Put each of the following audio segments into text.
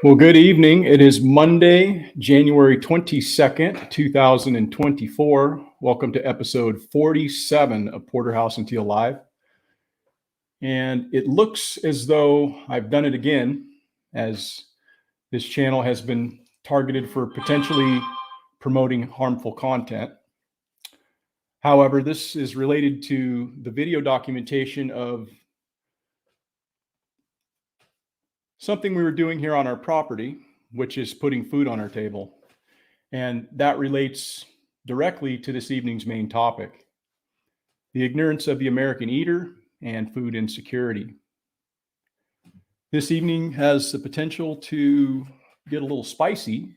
Well, good evening. It is Monday, January 22nd, 2024. Welcome to episode 47 of Porterhouse and Teal Live. And it looks as though I've done it again, as this channel has been targeted for potentially promoting harmful content. However, this is related to the video documentation of something we were doing here on our property, which is putting food on our table. And that relates directly to this evening's main topic: the ignorance of the American eater and food insecurity. This evening has the potential to get a little spicy,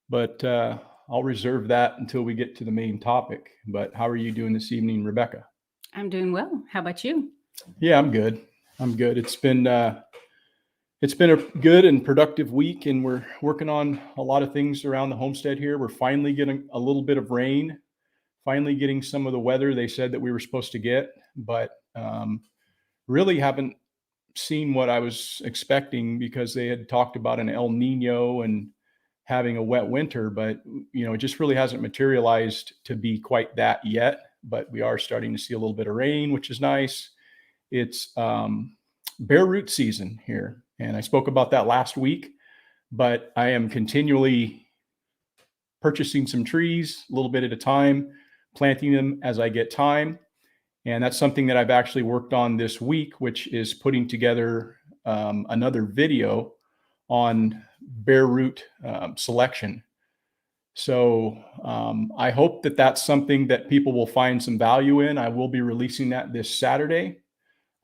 but I'll reserve that until we get to the main topic. But how are you doing this evening, Rebecca? I'm doing well. How about you? Yeah, I'm good. It's been a good and productive week, and we're working on a lot of things around the homestead here. We're finally getting a little bit of rain, finally getting some of the weather they said that we were supposed to get, but really haven't seen what I was expecting, because they had talked about an El Nino and having a wet winter, but it just really hasn't materialized to be quite that yet. But we are starting to see a little bit of rain, which is nice. It's bare root season here, and I spoke about that last week, but I am continually purchasing some trees a little bit at a time, planting them as I get time. And that's something that I've actually worked on this week, which is putting together another video on bare root selection. So I hope that that's something that people will find some value in. I will be releasing that this Saturday.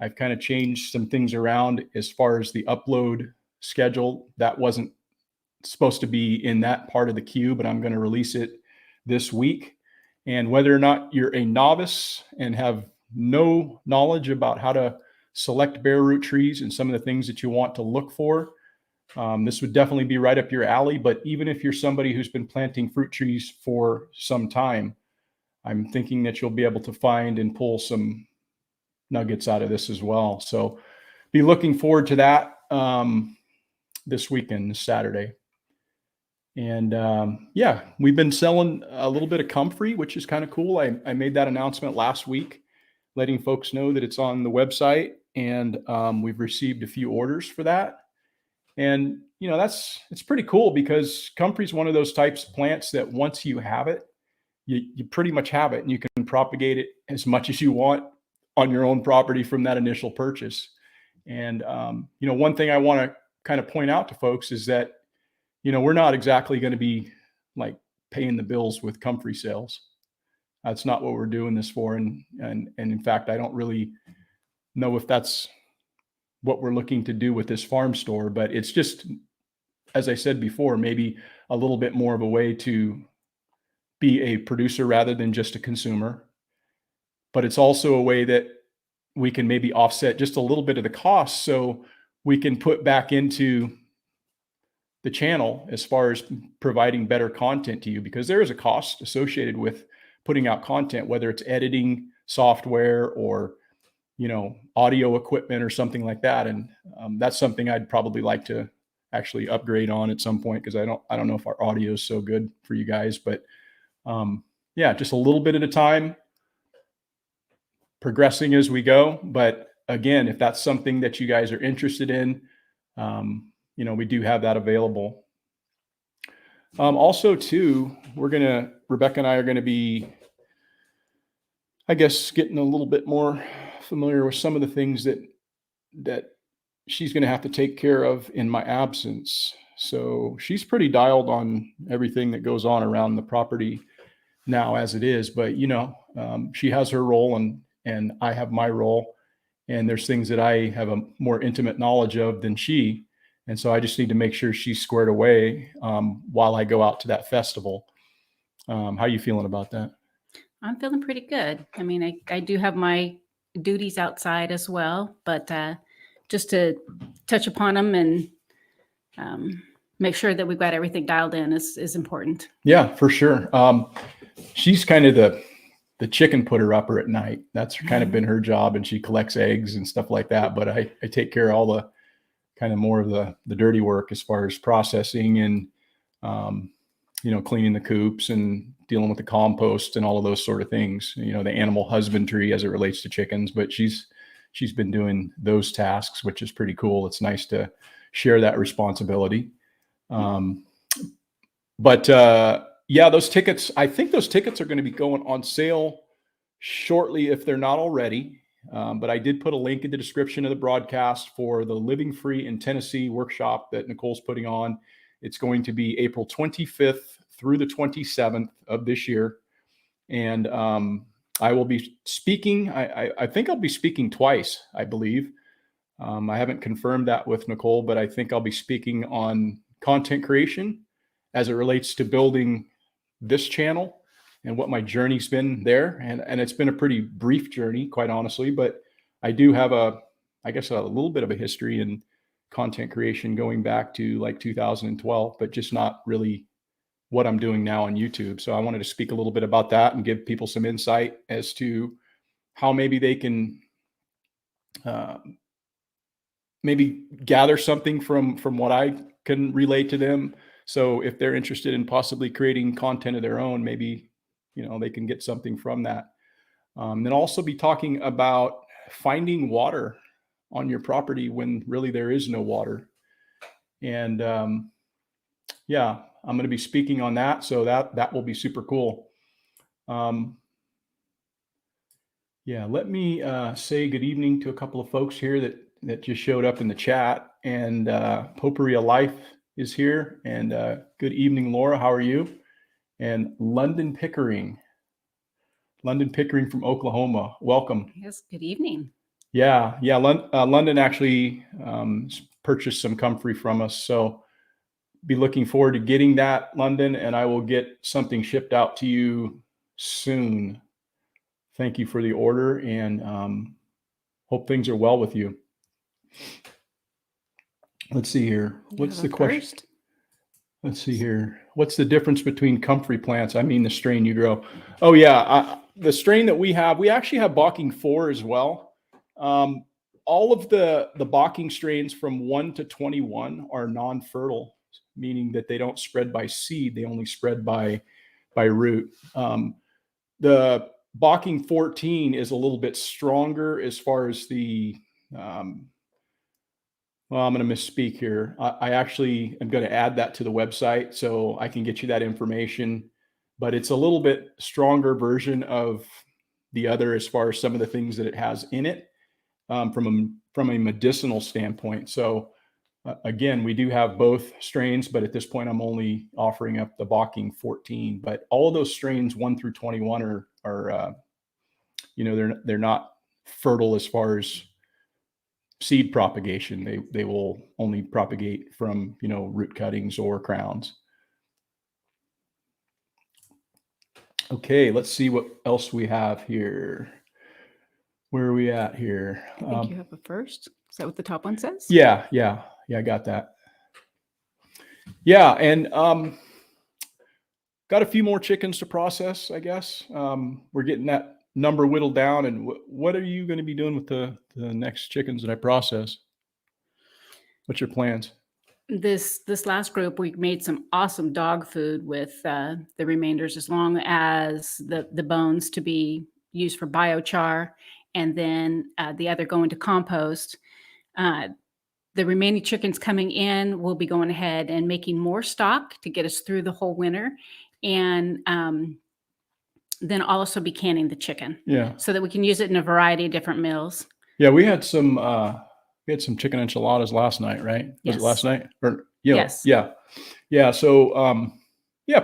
I've kind of changed some things around as far as the upload schedule. That wasn't supposed to be in that part of the queue, but I'm going to release it this week. And whether or not you're a novice and have no knowledge about how to select bare root trees and some of the things that you want to look for, this would definitely be right up your alley. But even if you're somebody who's been planting fruit trees for some time, I'm thinking that you'll be able to find and pull some nuggets out of this as well. So be looking forward to that this weekend, this Saturday. And yeah, we've been selling a little bit of Comfrey, which is kind of cool. I made that announcement last week, letting folks know that it's on the website, and we've received a few orders for that. And it's pretty cool, because Comfrey is one of those types of plants that once you have it, you pretty much have it, and you can propagate it as much as you want on your own property from that initial purchase. And one thing I want to kind of point out to folks is that we're not exactly going to be like paying the bills with Comfrey sales. That's not what we're doing this for. And in fact, I don't really know if that's what we're looking to do with this farm store, but it's just, as I said before, maybe a little bit more of a way to be a producer rather than just a consumer. But it's also a way that we can maybe offset just a little bit of the cost, so we can put back into the channel as far as providing better content to you, because there is a cost associated with putting out content, whether it's editing software or audio equipment or something like that. And that's something I'd probably like to actually upgrade on at some point, because I don't know if our audio is so good for you guys. But yeah, just a little bit at a time, progressing as we go. But again, if that's something that you guys are interested in, we do have that available. Also too, Rebecca and I are going to be, I guess, getting a little bit more familiar with some of the things that she's going to have to take care of in my absence. So she's pretty dialed on everything that goes on around the property now as it is, but she has her role, and I have my role, and there's things that I have a more intimate knowledge of than she. And so I just need to make sure she's squared away while I go out to that festival. How are you feeling about that? I'm feeling pretty good. I mean, I do have my duties outside as well, but just to touch upon them and make sure that we've got everything dialed in is important. Yeah, for sure. She's kind of the chicken putter upper at night. That's kind of been her job, and she collects eggs and stuff like that. But I take care of all the kind of more of the dirty work as far as processing and, cleaning the coops and dealing with the compost and all of those sort of things, the animal husbandry as it relates to chickens. But she's been doing those tasks, which is pretty cool. It's nice to share that responsibility. Those tickets, I think those tickets are going to be going on sale shortly if they're not already. But I did put a link in the description of the broadcast for the Living Free in Tennessee workshop that Nicole's putting on. It's going to be April 25th through the 27th of this year. And I will be speaking. I think I'll be speaking twice, I believe. I haven't confirmed that with Nicole, but I think I'll be speaking on content creation as it relates to building this channel and what my journey's been there. And it's been a pretty brief journey, quite honestly, but I do have a little bit of a history in content creation going back to like 2012, but just not really what I'm doing now on YouTube. So I wanted to speak a little bit about that and give people some insight as to how maybe they can maybe gather something from what I can relate to them. So if they're interested in possibly creating content of their own, maybe, they can get something from that. Then also be talking about finding water on your property when really there is no water. And I'm going to be speaking on that. So that will be super cool. Let me say good evening to a couple of folks here that just showed up in the chat. And Potpourri of Life is here. And good evening, Laura. How are you? And London Pickering from Oklahoma. Welcome. Yes, good evening. Yeah. London actually purchased some Comfrey from us. So be looking forward to getting that, London, and I will get something shipped out to you soon. Thank you for the order, and hope things are well with you. Let's see here. What's the question? Let's see here. What's the difference between Comfrey plants? I mean, the strain you grow. Oh yeah, the strain that we actually have Bocking 4 as well. All of the Bocking strains from 1 to 21 are non-fertile, meaning that they don't spread by seed; they only spread by root. The Bocking 14 is a little bit stronger as far as the well, I'm going to misspeak here. I actually am going to add that to the website so I can get you that information, but it's a little bit stronger version of the other as far as some of the things that it has in it from a medicinal standpoint. So again, we do have both strains, but at this point I'm only offering up the Bocking 14, but all of those strains 1 through 21 are they're not fertile as far as seed propagation. They will only propagate from, root cuttings or crowns. Okay, let's see what else we have here. Where are we at here? I think you have a first. Is that what the top one says? Yeah, I got that. Yeah, and got a few more chickens to process, I guess. We're getting that number whittled down. And what are you going to be doing with the next chickens that I process? What's your plans? This last group, we made some awesome dog food with the remainders, as long as the bones to be used for biochar, and then the other going to compost. The remaining chickens coming in, we'll be going ahead and making more stock to get us through the whole winter, and then I'll also be canning the chicken, so that we can use it in a variety of different meals. Yeah, we had some chicken enchiladas last night, right? Yes. Was it last night? Or yes. Yeah. So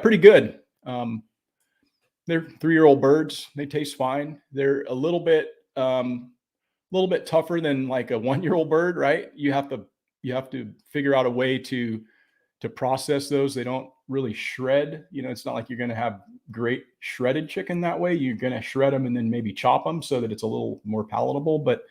pretty good. They're 3-year-old birds. They taste fine. They're a little bit tougher than like a 1-year-old bird, right? You have to figure out a way to process those. They don't really shred. It's not like you're going to have great shredded chicken that way. You're going to shred them and then maybe chop them so that it's a little more palatable. But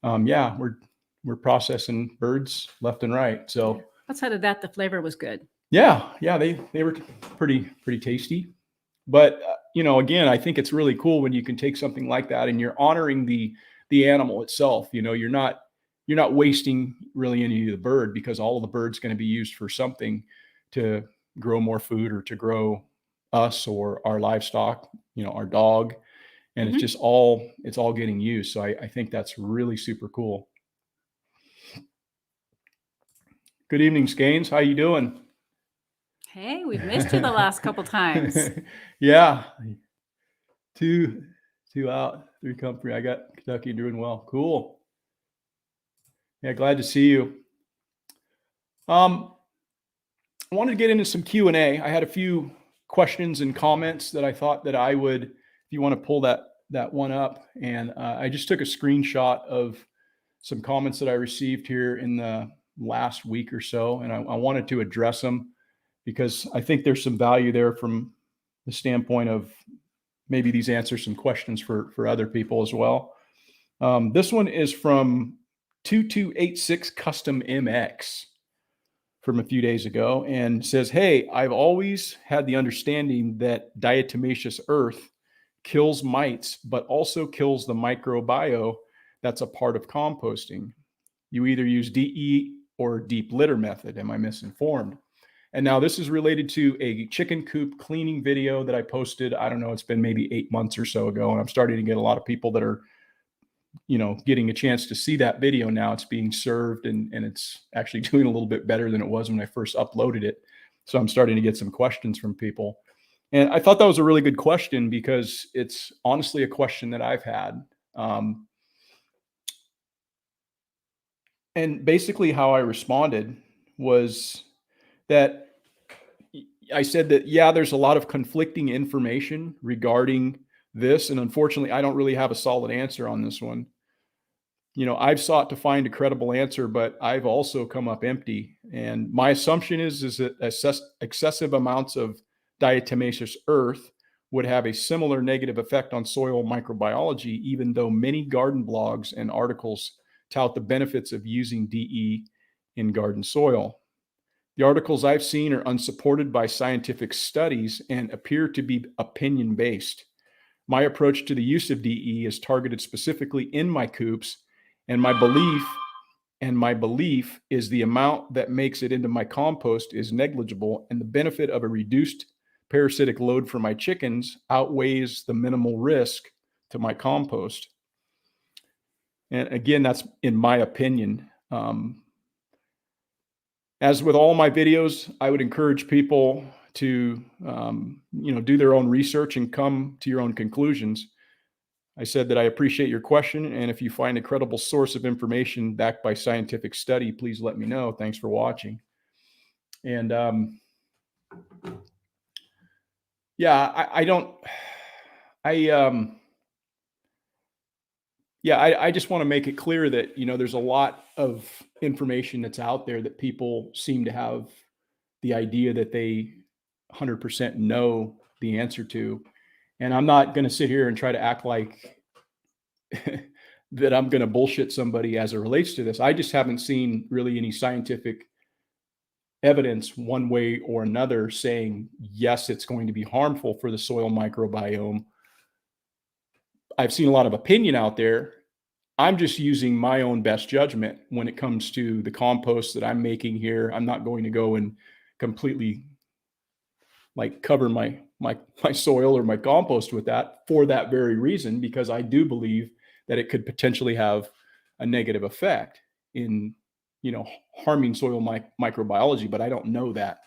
we're processing birds left and right. So outside of that, the flavor was good. Yeah, they were pretty tasty. But again, I think it's really cool when you can take something like that and you're honoring the animal itself. You're you're not wasting really any of the bird, because all of the bird's going to be used for something to grow more food or to grow us or our livestock, our dog. And Mhm. it's all getting used. So I think that's really super cool. Good evening, Scanes. How you doing? Hey, we've missed you the last couple times. Yeah. Two out, three Comfrey. I got Kentucky doing well. Cool. Yeah, glad to see you. I wanted to get into some Q&A. I had a few questions and comments that I thought that I would, if you want to pull that one up. And I just took a screenshot of some comments that I received here in the last week or so. And I wanted to address them because I think there's some value there from the standpoint of maybe these answer some questions for other people as well. This one is from 2286 Custom MX from a few days ago and says, hey, I've always had the understanding that diatomaceous earth kills mites, but also kills the microbiome that's a part of composting. You either use DE or deep litter method. Am I misinformed? And now this is related to a chicken coop cleaning video that I posted. I don't know, it's been maybe 8 months or so ago. And I'm starting to get a lot of people that are, getting a chance to see that video now. It's being served and it's actually doing a little bit better than it was when I first uploaded it. So I'm starting to get some questions from people. And I thought that was a really good question because it's honestly a question that I've had. And basically how I responded was that I said that, yeah, there's a lot of conflicting information regarding this. And unfortunately, I don't really have a solid answer on this one. I've sought to find a credible answer, but I've also come up empty. And my assumption is that excessive amounts of diatomaceous earth would have a similar negative effect on soil microbiology, even though many garden blogs and articles tout the benefits of using DE in garden soil. The articles I've seen are unsupported by scientific studies and appear to be opinion-based. My approach to the use of DE is targeted specifically in my coops, and my belief is the amount that makes it into my compost is negligible, and the benefit of a reduced parasitic load for my chickens outweighs the minimal risk to my compost. And again, that's in my opinion. As with all my videos, I would encourage people to, do their own research and come to your own conclusions. I said that I appreciate your question, and if you find a credible source of information backed by scientific study, please let me know. Thanks for watching. And I just want to make it clear that, there's a lot of information that's out there that people seem to have the idea that they 100% know the answer to. And I'm not going to sit here and try to act like that I'm going to bullshit somebody as it relates to this. I just haven't seen really any scientific evidence one way or another saying, yes, it's going to be harmful for the soil microbiome. I've seen a lot of opinion out there. I'm just using my own best judgment when it comes to the compost that I'm making here. I'm not going to go and completely cover my soil or my compost with that for that very reason, because I do believe that it could potentially have a negative effect in, harming soil microbiology, but I don't know that.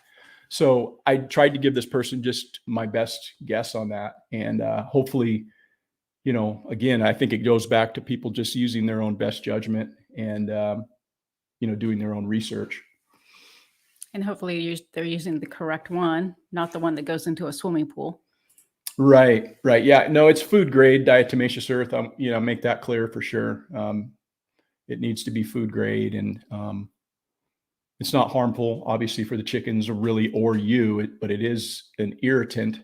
So I tried to give this person just my best guess on that. And hopefully, again, I think it goes back to people just using their own best judgment and, doing their own research. And hopefully they're using the correct one, not the one that goes into a swimming pool. Right. Yeah, no, it's food grade diatomaceous earth. Make that clear for sure. It needs to be food grade, and it's not harmful, obviously, for the chickens or you, but it is an irritant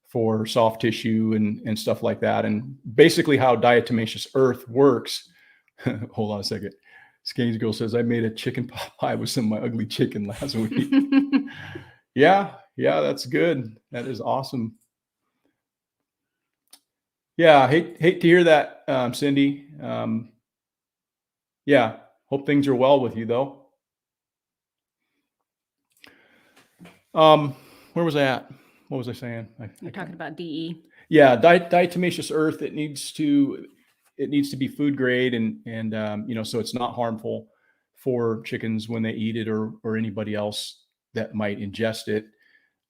for soft tissue and stuff like that. And basically how diatomaceous earth works. Hold on a second. Scanes Girl says, I made a chicken pot pie with some of my ugly chicken last week. Yeah, that's good. That is awesome. Yeah, hate to hear that, Cindy. Yeah, Hope things are well with you, though. Where was I at? What was I saying? You're talking about DE. Yeah, diatomaceous earth. It needs to be food grade, and so it's not harmful for chickens when they eat it or anybody else that might ingest it.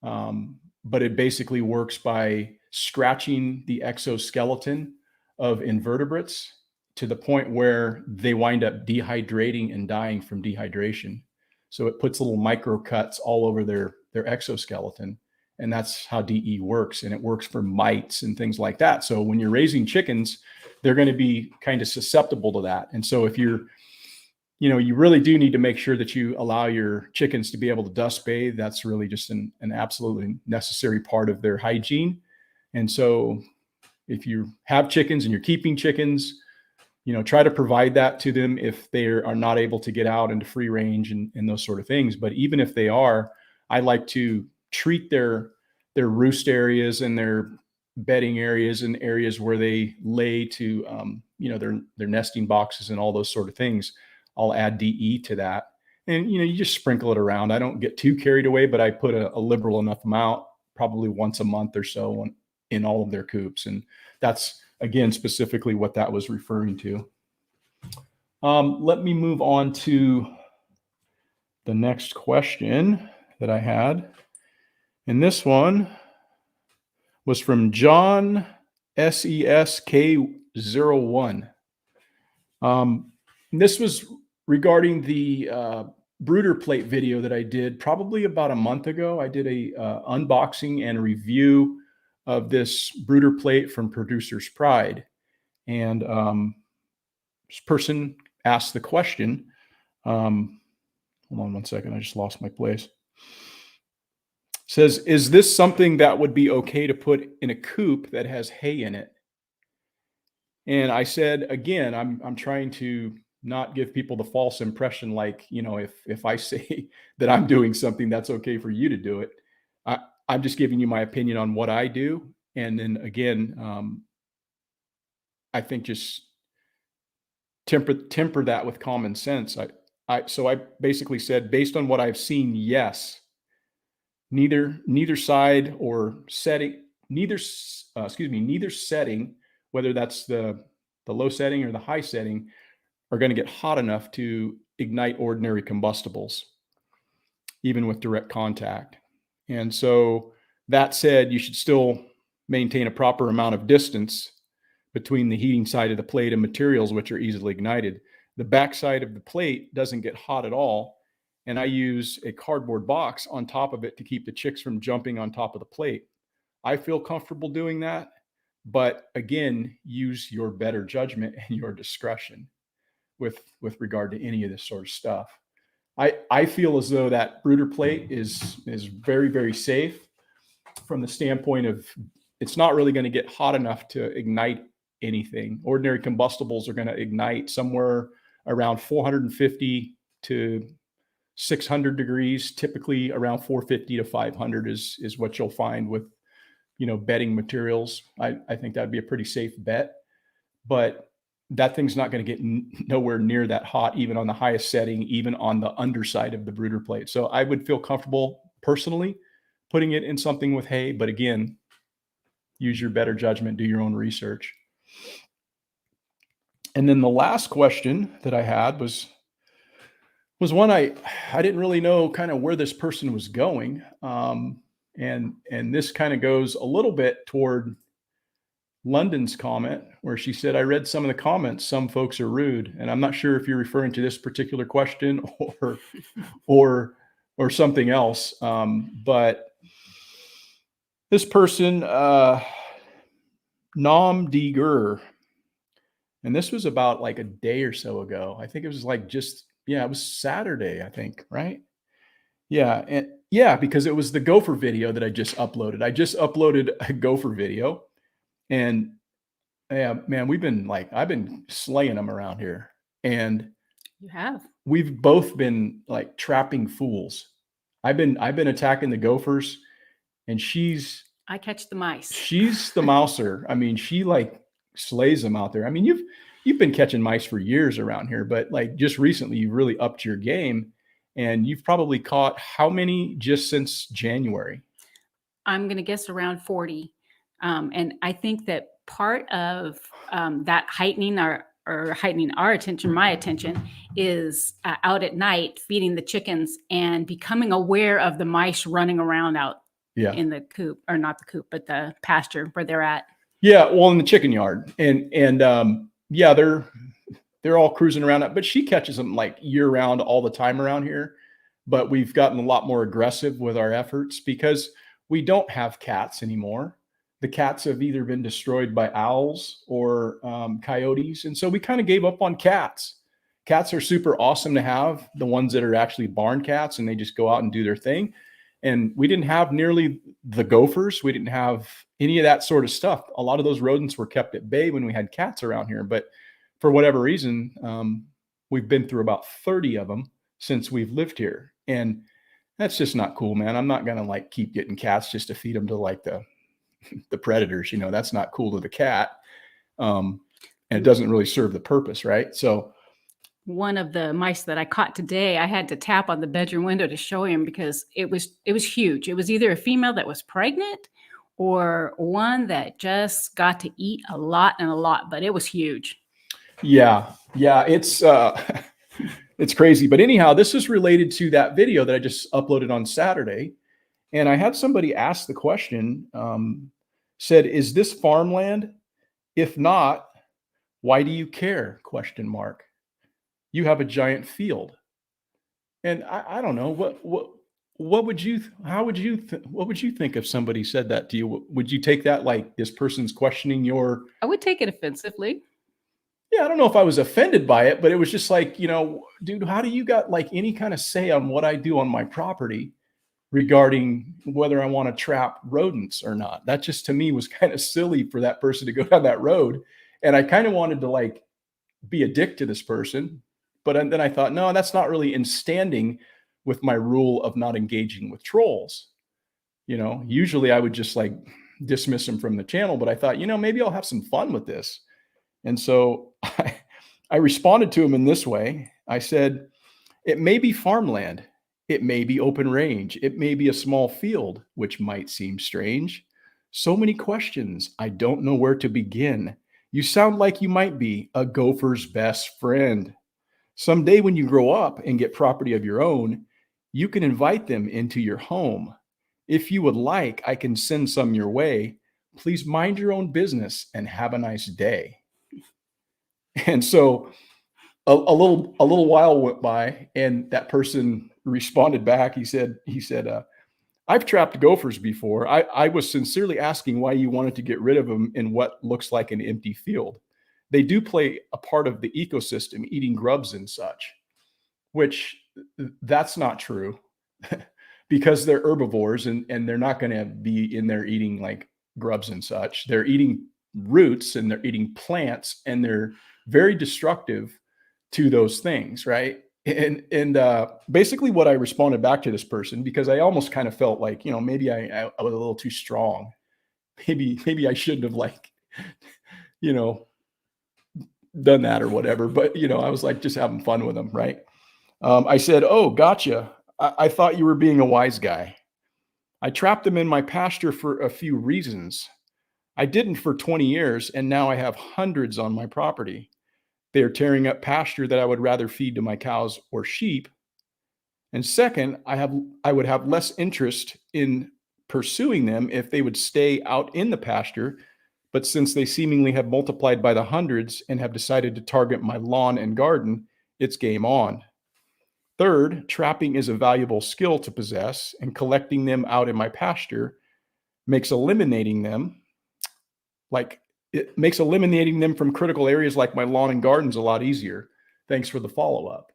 But it basically works by scratching the exoskeleton of invertebrates to the point where they wind up dehydrating and dying from dehydration. So it puts little micro cuts all over their exoskeleton. And that's how DE works. And it works for mites and things like that. So when you're raising chickens, they're going to be kind of susceptible to that. And so if you really do need to make sure that you allow your chickens to be able to dust bathe. That's really just an absolutely necessary part of their hygiene. And so if you have chickens and you're keeping chickens, try to provide that to them if they are not able to get out into free range and those sort of things. But even if they are, I like to treat their roost areas and their bedding areas and areas where they lay to, their nesting boxes and all those sort of things. I'll add DE to that. And, you just sprinkle it around. I don't get too carried away, but I put a liberal enough amount, probably once a month or so in all of their coops. And that's, again, specifically what that was referring to. Let me move on to the next question that I had. And this one was from John SESK01. This was regarding the brooder plate video that I did probably about a month ago. I did a unboxing and review of this brooder plate from Producer's Pride. And this person asked the question, hold on one second, I just lost my place. Says, is this something that would be okay to put in a coop that has hay in it? And I said, again, I'm trying to not give people the false impression, like, if I say that I'm doing something, that's okay for you to do it. I'm just giving you my opinion on what I do. And then again, I think just temper that with common sense. So I basically said, based on what I've seen, yes, neither side or setting, neither setting, whether that's the low setting or the high setting, are going to get hot enough to ignite ordinary combustibles, even with direct contact. And so that said, you should still maintain a proper amount of distance between the heating side of the plate and materials which are easily ignited. The backside of the plate doesn't get hot at all, and I use a cardboard box on top of it to keep the chicks from jumping on top of the plate. I feel comfortable doing that, but again, use your better judgment and your discretion with regard to any of this sort of stuff. I feel as though that brooder plate is very, very safe from the standpoint of it's not really going to get hot enough to ignite anything. Ordinary combustibles are going to ignite somewhere around 450 to 600 degrees, typically around 450 to 500 is what you'll find with, bedding materials. I think that'd be a pretty safe bet, but that thing's not going to get nowhere near that hot, even on the highest setting, even on the underside of the brooder plate. So I would feel comfortable personally putting it in something with hay, but again, use your better judgment, do your own research. And then the last question that I had was one I didn't really know kind of where this person was going. And this kind of goes a little bit toward London's comment where she said, I read some of the comments, some folks are rude. And I'm not sure if you're referring to this particular question or something else. But this person, Nom Deger, and this was about like a day or so ago. I think it was like it was Saturday, I think, right? Yeah. And yeah, because it was the gopher video that I just uploaded. I just uploaded a gopher video, and yeah, man, I've been slaying them around here, and You have. we've both been like trapping fools. I've been attacking the gophers, and I catch the mice. she's the mouser. I mean, she like slays them out there. I mean, you've been catching mice for years around here, but like just recently you've really upped your game, and you've probably caught how many just since January? I'm going to guess around 40. And I think that part of that heightening our attention, my attention, is out at night feeding the chickens and becoming aware of the mice running around out Yeah. in the coop, or not the coop, but the pasture where they're at. Yeah, well, in the chicken yard, and yeah, they're all cruising around. But she catches them like year round, all the time around here. But we've gotten a lot more aggressive with our efforts because we don't have cats anymore. The cats have either been destroyed by owls or coyotes, and so we kind of gave up on cats. Cats are super awesome to have, the ones that are actually barn cats, and they just go out and do their thing. And we didn't have nearly the gophers. We didn't have any of that sort of stuff. A lot of those rodents were kept at bay when we had cats around here. But for whatever reason, we've been through about 30 of them since we've lived here. And that's just not cool, man. I'm not going to like keep getting cats just to feed them to like the predators. That's not cool to the cat. And it doesn't really serve the purpose, right? So one of the mice that I caught today, I had to tap on the bedroom window to show him because it was huge. It was either a female that was pregnant or one that just got to eat a lot, but it was huge. Yeah, it's it's crazy. But anyhow, this is related to that video that I just uploaded on Saturday. And I had somebody ask the question, said, is this farmland? If not, why do you care? ? You have a giant field. And I don't know, what would you, what would you think if somebody said that to you? Would you take that like this person's questioning your? I would take it offensively. Yeah, I don't know if I was offended by it, but it was just like, dude, how do you got like any kind of say on what I do on my property regarding whether I want to trap rodents or not? That just to me was kind of silly for that person to go down that road. And I kind of wanted to like be a dick to this person. But then I thought, no, that's not really in standing with my rule of not engaging with trolls. Usually I would just like dismiss them from the channel, but I thought, maybe I'll have some fun with this. And so I responded to him in this way. I said, it may be farmland. It may be open range. It may be a small field, which might seem strange. So many questions. I don't know where to begin. You sound like you might be a gopher's best friend. Someday when you grow up and get property of your own, you can invite them into your home. If you would like, I can send some your way. Please mind your own business and have a nice day. And so a little while went by, and that person responded back. He said, I've trapped gophers before. I was sincerely asking why you wanted to get rid of them in what looks like an empty field. They do play a part of the ecosystem, eating grubs and such, which that's not true because they're herbivores and they're not going to be in there eating like grubs and such. They're eating roots and they're eating plants, and they're very destructive to those things, right? And basically what I responded back to this person, because I almost kind of felt like, maybe I was a little too strong. Maybe I shouldn't have like, done that or whatever. But, I was like just having fun with them, right? I said, oh, gotcha. I thought you were being a wise guy. I trapped them in my pasture for a few reasons. I didn't for 20 years, and now I have hundreds on my property. They are tearing up pasture that I would rather feed to my cows or sheep. And second, I would have less interest in pursuing them if they would stay out in the pasture. But since they seemingly have multiplied by the hundreds and have decided to target my lawn and garden, it's game on. Third, trapping is a valuable skill to possess, and collecting them out in my pasture makes eliminating them from critical areas like my lawn and gardens a lot easier. Thanks for the follow-up.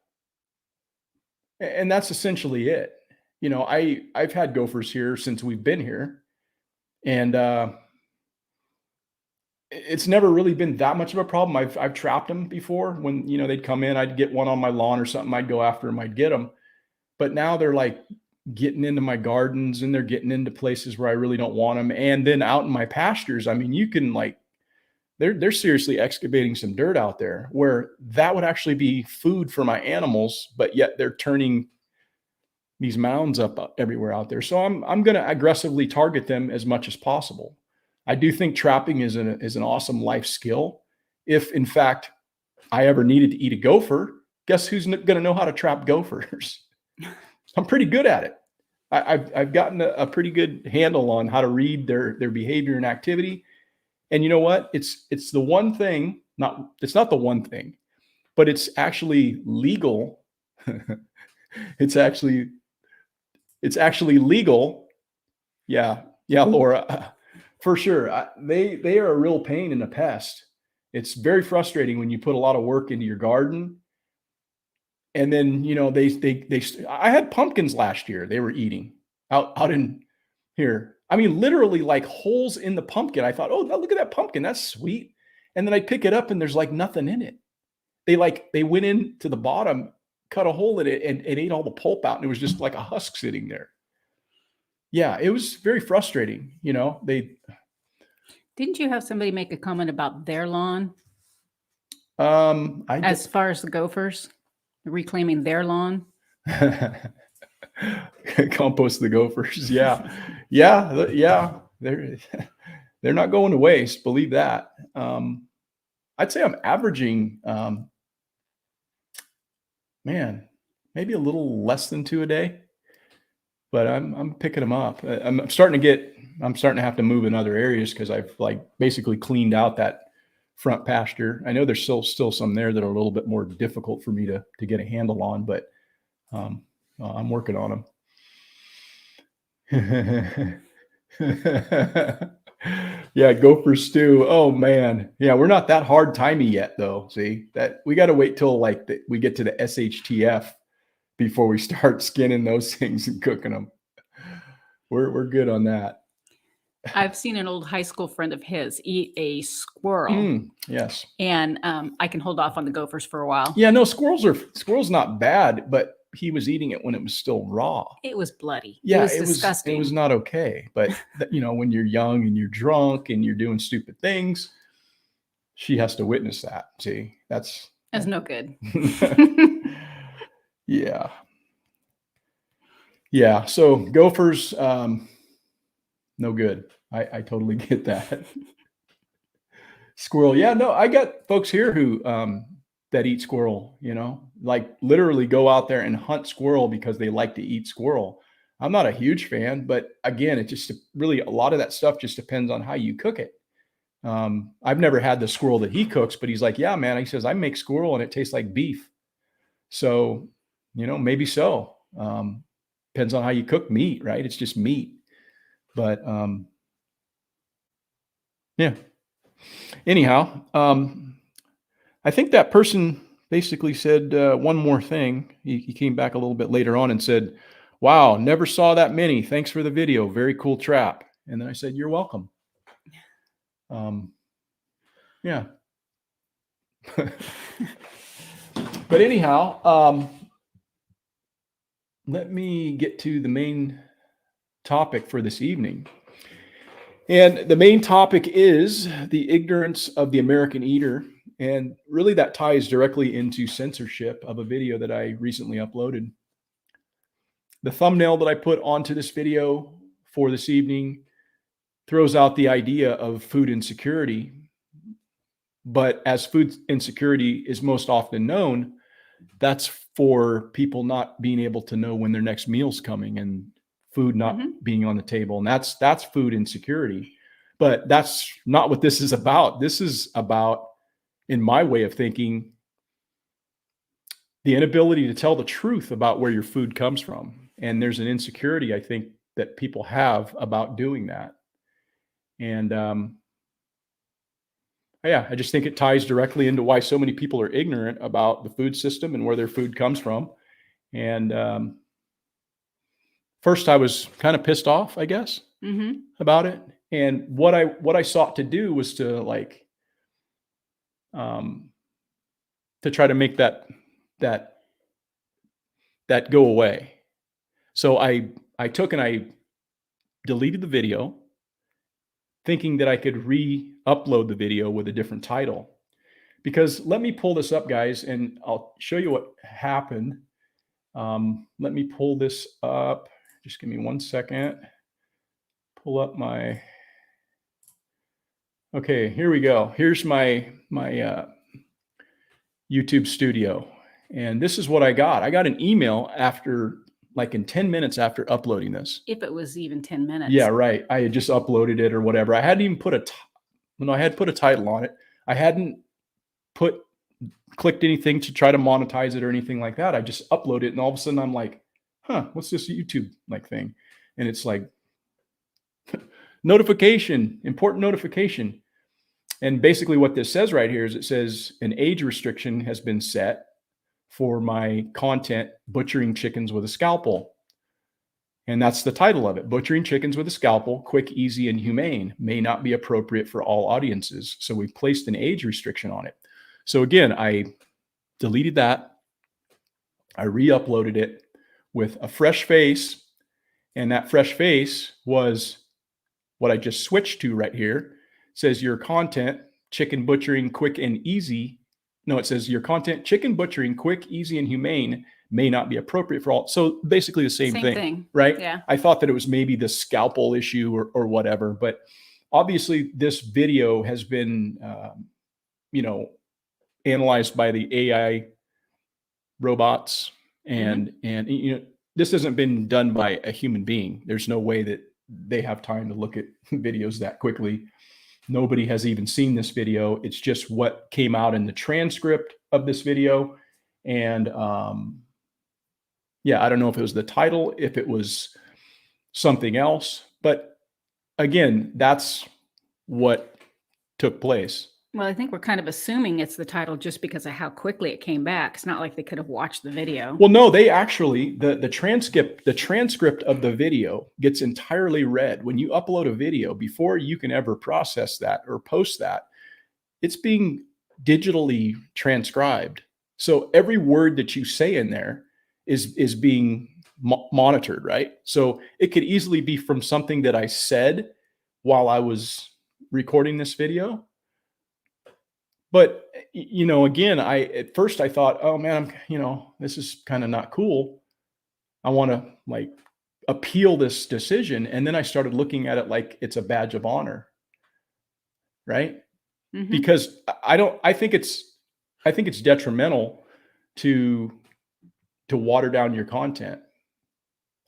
And that's essentially it. I've had gophers here since we've been here, and it's never really been that much of a problem. I've trapped them before when, they'd come in, I'd get one on my lawn or something. I'd go after them, I'd get them. But now they're like getting into my gardens, and they're getting into places where I really don't want them. And then out in my pastures, I mean, you can like they're seriously excavating some dirt out there where that would actually be food for my animals, but yet they're turning these mounds up everywhere out there. So I'm going to aggressively target them as much as possible. I do think trapping is an awesome life skill. If in fact I ever needed to eat a gopher, guess who's going to know how to trap gophers? I'm pretty good at it. I've gotten a pretty good handle on how to read their behavior and activity. And you know what? It's the one thing, it's not the one thing, but it's actually legal. It's actually legal. Yeah, Laura, for sure. They are a real pain and a pest. It's very frustrating when you put a lot of work into your garden, and then I had pumpkins last year. They were eating out in here. I mean, literally like holes in the pumpkin. I thought, oh, look at that pumpkin. That's sweet. And then I pick it up and there's like nothing in it. They went into the bottom, cut a hole in it, and ate all the pulp out, and it was just like a husk sitting there. Yeah, it was very frustrating. Didn't you have somebody make a comment about their lawn I as far as the gophers reclaiming their lawn? Compost the gophers. Yeah. They're not going to waste. Believe that. I'd say I'm averaging, maybe a little less than 2 a day, but I'm picking them up. I'm starting to have to move in other areas because I've like basically cleaned out that front pasture. I know there's still some there that are a little bit more difficult for me to get a handle on, but I'm working on them. Yeah, gopher stew. Oh man. Yeah, we're not that hard timey yet though. See, that we got to wait till we get to the SHTF before we start skinning those things and cooking them. We're good on that. I've seen an old high school friend of his eat a squirrel. Yes. And I can hold off on the gophers for a while. Yeah, no, squirrels not bad, but he was eating it when it was still raw. It was bloody. Yeah, it was disgusting. It was not okay. But when you're young and you're drunk and you're doing stupid things, she has to witness that. See, that's no good. Yeah. Yeah. So gophers, no good. I totally get that. Squirrel. Yeah, no, I got folks here who that eat squirrel, like literally go out there and hunt squirrel because they like to eat squirrel. I'm not a huge fan, but again, it just really, a lot of that stuff just depends on how you cook it. I've never had the squirrel that he cooks, but he's like, yeah, man, he says, I make squirrel and it tastes like beef. So, maybe so. Depends on how you cook meat, right? It's just meat. But yeah. Anyhow, I think that person basically said one more thing. He came back a little bit later on and said, wow, never saw that many. Thanks for the video. Very cool trap. And then I said, you're welcome. Yeah. But anyhow, let me get to the main topic for this evening. And the main topic is the ignorance of the American eater. And really that ties directly into censorship of a video that I recently uploaded. The thumbnail that I put onto this video for this evening throws out the idea of food insecurity. But as food insecurity is most often known, that's for people not being able to know when their next meal's coming and food not being on the table. And that's food insecurity. But that's not what this is about. This is about, in my way of thinking, the inability to tell the truth about where your food comes from. And there's an insecurity, I think, that people have about doing that. And I just think it ties directly into why so many people are ignorant about the food system and where their food comes from. And first, I was kind of pissed off, I guess, about it. And what I sought to do was to to try to make that go away. So I took and I deleted the video, thinking that I could upload the video with a different title. Because let me pull this up, guys, and I'll show you what happened. Let me pull this up. Just give me 1 second. Pull up my. Okay, here we go. Here's my YouTube studio. And this is what I got. I got an email after, like in 10 minutes after uploading this. If it was even 10 minutes. Yeah, right. I had just uploaded it or whatever. I hadn't even put I had put a title on it. I hadn't clicked anything to try to monetize it or anything like that. I just uploaded it, and all of a sudden I'm like, what's this YouTube like thing? And it's like notification, important notification. And basically what this says right here is it says an age restriction has been set for my content, butchering chickens with a scalpel. And that's the title of it. Butchering chickens with a scalpel, quick, easy, and humane, may not be appropriate for all audiences. So we placed an age restriction on it. So again, I deleted that. I re-uploaded it with a fresh face. And that fresh face was what I just switched to right here. It says your content, chicken butchering, quick and easy. No, it says your content, chicken butchering, quick, easy, and humane, may not be appropriate for all. So basically the same thing, right? Yeah. I thought that it was maybe the scalpel issue or whatever, but obviously this video has been, analyzed by the AI robots, and this hasn't been done by a human being. There's no way that they have time to look at videos that quickly. Nobody has even seen this video. It's just what came out in the transcript of this video. And I don't know if it was the title, if it was something else, but again, that's what took place. Well, I think we're kind of assuming it's the title just because of how quickly it came back. It's not like they could have watched the video. Well, no, they actually, the transcript of the video gets entirely read. When you upload a video, before you can ever process that or post that, it's being digitally transcribed. So every word that you say in there is being monitored, right? So it could easily be from something that I said while I was recording this video. But, again, at first I thought, oh man, this is kind of not cool. I want to appeal this decision. And then I started looking at it like it's a badge of honor. Right. Mm-hmm. Because I think it's detrimental to water down your content.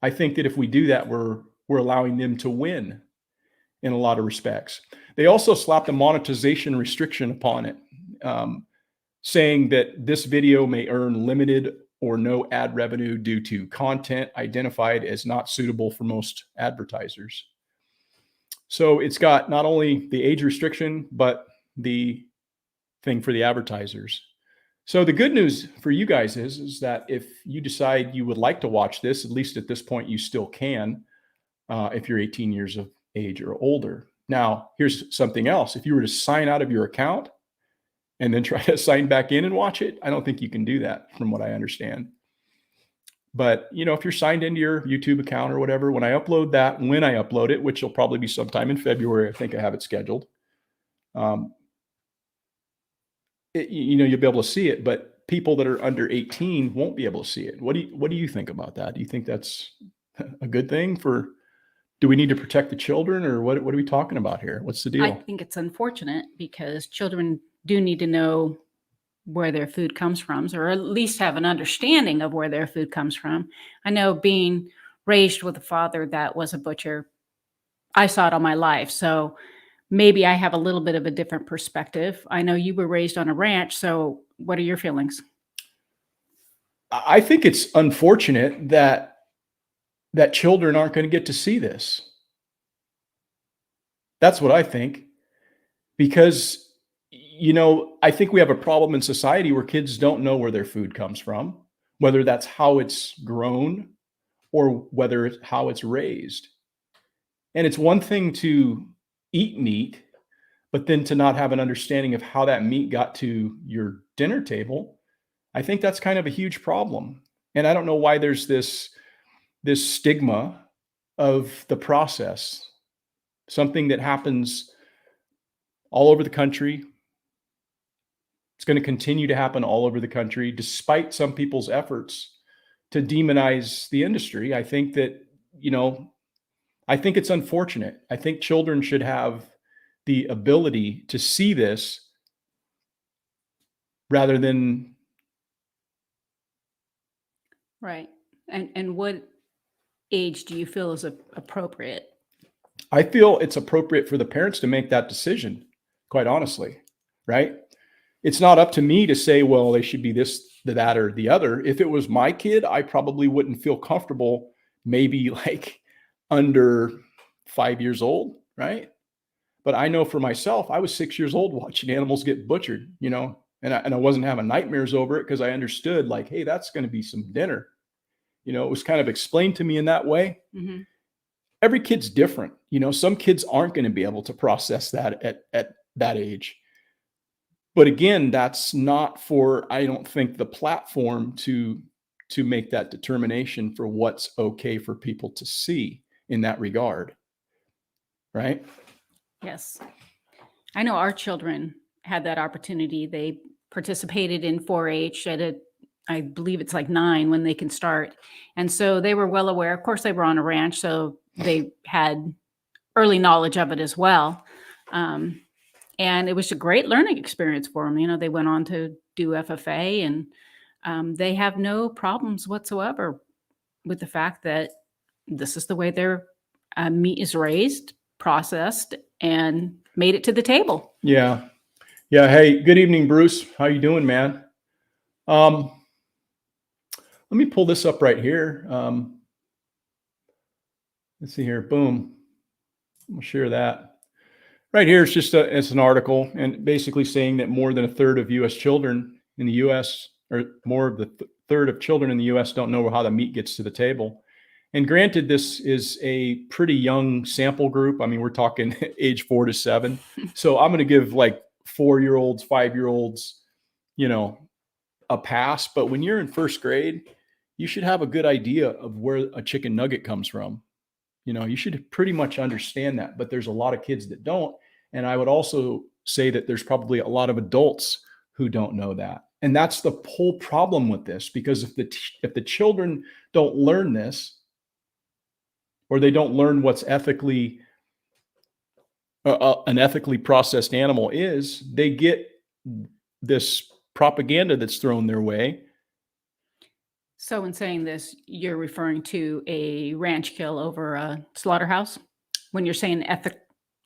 I think that if we do that, we're allowing them to win in a lot of respects. They also slapped a monetization restriction upon it, saying that this video may earn limited or no ad revenue due to content identified as not suitable for most advertisers. So it's got not only the age restriction, but the thing for the advertisers. So the good news for you guys is that if you decide you would like to watch this, at least at this point, you still can, if you're 18 years of age or older. Now, here's something else. If you were to sign out of your account and then try to sign back in and watch it, I don't think you can do that from what I understand. But, if you're signed into your YouTube account or whatever, when I upload it, which will probably be sometime in February, I think I have it scheduled, you'll be able to see it, but people that are under 18 won't be able to see it. What do you think about that? Do you think that's a good thing do we need to protect the children, or what are we talking about here? What's the deal? I think it's unfortunate because children do need to know where their food comes from, or at least have an understanding of where their food comes from. I know, being raised with a father that was a butcher, I saw it all my life. So maybe I have a little bit of a different perspective. I know you were raised on a ranch. So what are your feelings? I think it's unfortunate that children aren't going to get to see this. That's what I think. Because, I think we have a problem in society where kids don't know where their food comes from, whether that's how it's grown or whether it's how it's raised. And it's one thing to eat meat, but then to not have an understanding of how that meat got to your dinner table. I think that's kind of a huge problem. And I don't know why there's this stigma of the process, something that happens all over the country. It's going to continue to happen all over the country, despite some people's efforts to demonize the industry. I think that, I think it's unfortunate. I think children should have the ability to see this rather than. Right. And what age do you feel is appropriate? I feel it's appropriate for the parents to make that decision, quite honestly, right? It's not up to me to say, well, they should be this, that, or the other. If it was my kid, I probably wouldn't feel comfortable, maybe like under 5 years old, right? But I know for myself, I was 6 years old watching animals get butchered, and I wasn't having nightmares over it because I understood, like, hey, that's going to be some dinner. It was kind of explained to me in that way. Mm-hmm. Every kid's different. Some kids aren't going to be able to process that at that age. But again, that's not for, I don't think, the platform to make that determination for what's okay for people to see in that regard. Right? Yes. I know our children had that opportunity. They participated in 4-H I believe it's like 9 when they can start. And so they were well aware. Of course, they were on a ranch, so they had early knowledge of it as well. And it was a great learning experience for them. They went on to do FFA, and they have no problems whatsoever with the fact that this is the way their meat is raised, processed, and made it to the table. Yeah. Hey, good evening, Bruce. How you doing, man? Let me pull this up right here. Let's see here. Boom. We'll share that. Right here, it's an article, and basically saying that more than a third of U.S. children in the U.S., or more of the third of children in the U.S. don't know how the meat gets to the table. And granted, this is a pretty young sample group. I mean, we're talking age 4 to 7. So I'm going to give like 4-year-olds, 5-year-olds, a pass. But when you're in first grade, you should have a good idea of where a chicken nugget comes from. You should pretty much understand that, but there's a lot of kids that don't. And I would also say that there's probably a lot of adults who don't know that. And that's the whole problem with this, because if the children don't learn this, or they don't learn what's ethically an ethically processed animal is, they get this propaganda that's thrown their way. So in saying this, you're referring to a ranch kill over a slaughterhouse when you're saying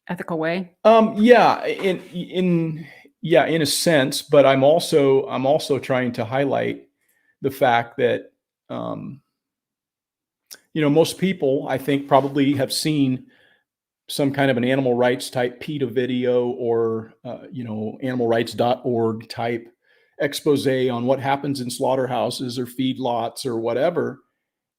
ethical way? Yeah, in a sense, but I'm also trying to highlight the fact that most people, I think, probably have seen some kind of an animal rights type PETA video or animalrights.org type expose on what happens in slaughterhouses or feedlots or whatever.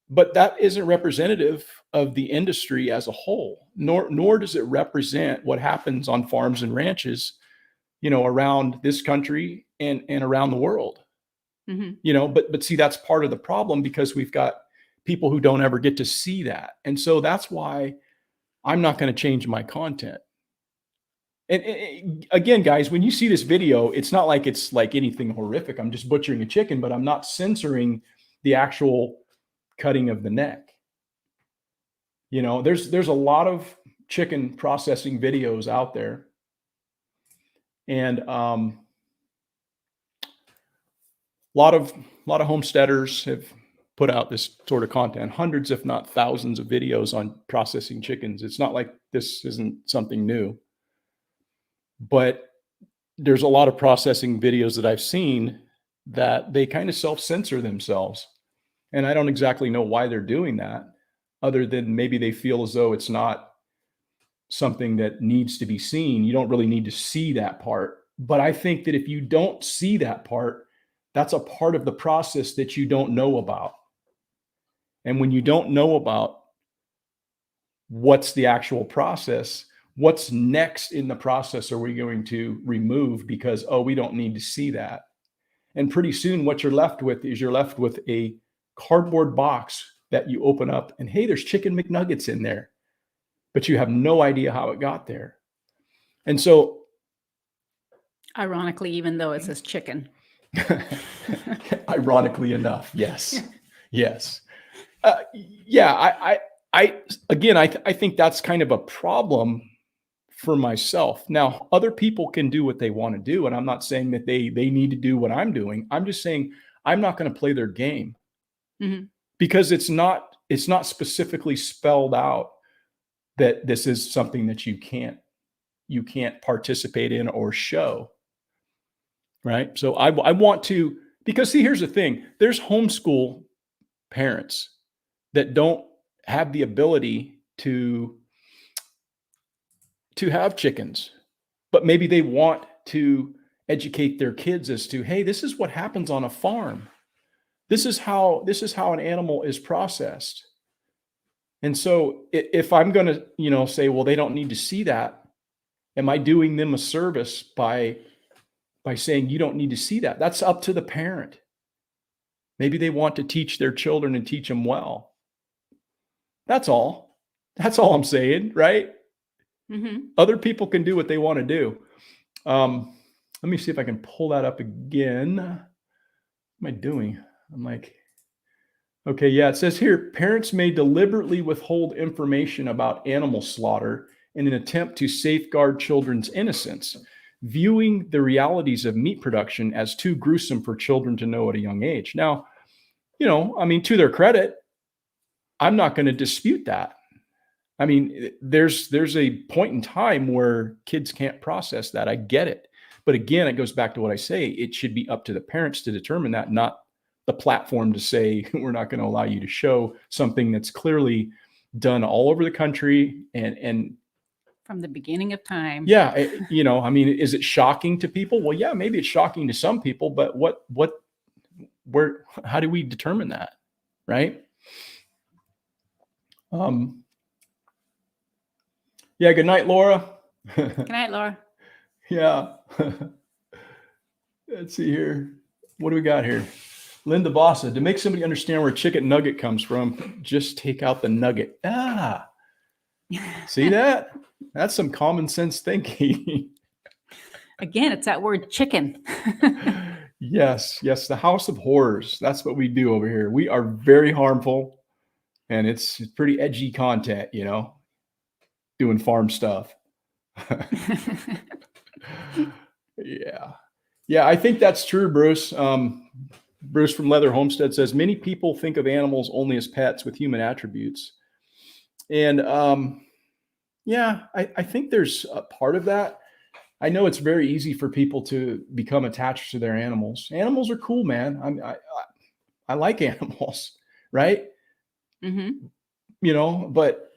But that isn't representative of the industry as a whole, nor does it represent what happens on farms and ranches, around this country and around the world. Mm-hmm. But see, that's part of the problem, because we've got people who don't ever get to see that. And so that's why I'm not going to change my content. And again, guys, when you see this video, it's not like it's like anything horrific. I'm just butchering a chicken, but I'm not censoring the actual cutting of the neck. There's a lot of chicken processing videos out there. And a lot of homesteaders have put out this sort of content, hundreds, if not thousands of videos on processing chickens. It's not like this isn't something new. But there's a lot of processing videos that I've seen that they kind of self-censor themselves. And I don't exactly know why they're doing that, other than maybe they feel as though it's not something that needs to be seen. You don't really need to see that part. But I think that if you don't see that part, that's a part of the process that you don't know about. And when you don't know about what's the actual process, what's next in the process are we going to remove because, we don't need to see that. And pretty soon what you're left with is a cardboard box that you open up and, hey, there's chicken McNuggets in there, but you have no idea how it got there. And so Ironically, even though it says chicken. Ironically enough, yes, yes, yeah. I think that's kind of a problem for myself. Now, other people can do what they want to do, and I'm not saying that they need to do what I'm doing. I'm just saying I'm not going to play their game Mhm. because it's not specifically spelled out that this is something that you can't participate in or show. Right. So I want to, because see, here's the thing, there's homeschool parents that don't have the ability to have chickens, but maybe they want to educate their kids as to, hey, this is what happens on a farm. This is how an animal is processed. And so if I'm going to, say, well, they don't need to see that, am I doing them a service by saying you don't need to see that? That's up to the parent. Maybe they want to teach their children and teach them well. That's all. That's all I'm saying, right? Mhm. Other people can do what they want to do. Let me see if I can pull that up again. What am I doing? I'm like, okay, yeah, it says here, parents may deliberately withhold information about animal slaughter in an attempt to safeguard children's innocence, viewing the realities of meat production as too gruesome for children to know at a young age. Now, I mean, to their credit, I'm not going to dispute that. I mean, there's a point in time where kids can't process that. I get it. But again, it goes back to what I say. It should be up to the parents to determine that, not the platform to say, we're not going to allow you to show something that's clearly done all over the country. And From the beginning of time. yeah, I mean, is it shocking to people? Well, yeah, maybe it's shocking to some people, but how do we determine that? Right? Yeah. Good night, Laura. Good night, Laura. Yeah. Let's see here. What do we got here? Linda Bossa, to make somebody understand where chicken nugget comes from, just take out the nugget. Ah, see that? That's some common sense thinking. Again, it's that word chicken. Yes, the house of horrors. That's what we do over here. We are very harmful, and it's pretty edgy content, doing farm stuff. Yeah, I think that's true, Bruce. Bruce from Leather Homestead says many people think of animals only as pets with human attributes. And yeah, I think there's a part of that. I know it's very easy for people to become attached to their animals. Animals are cool, man. I like animals, right? Mm-hmm. But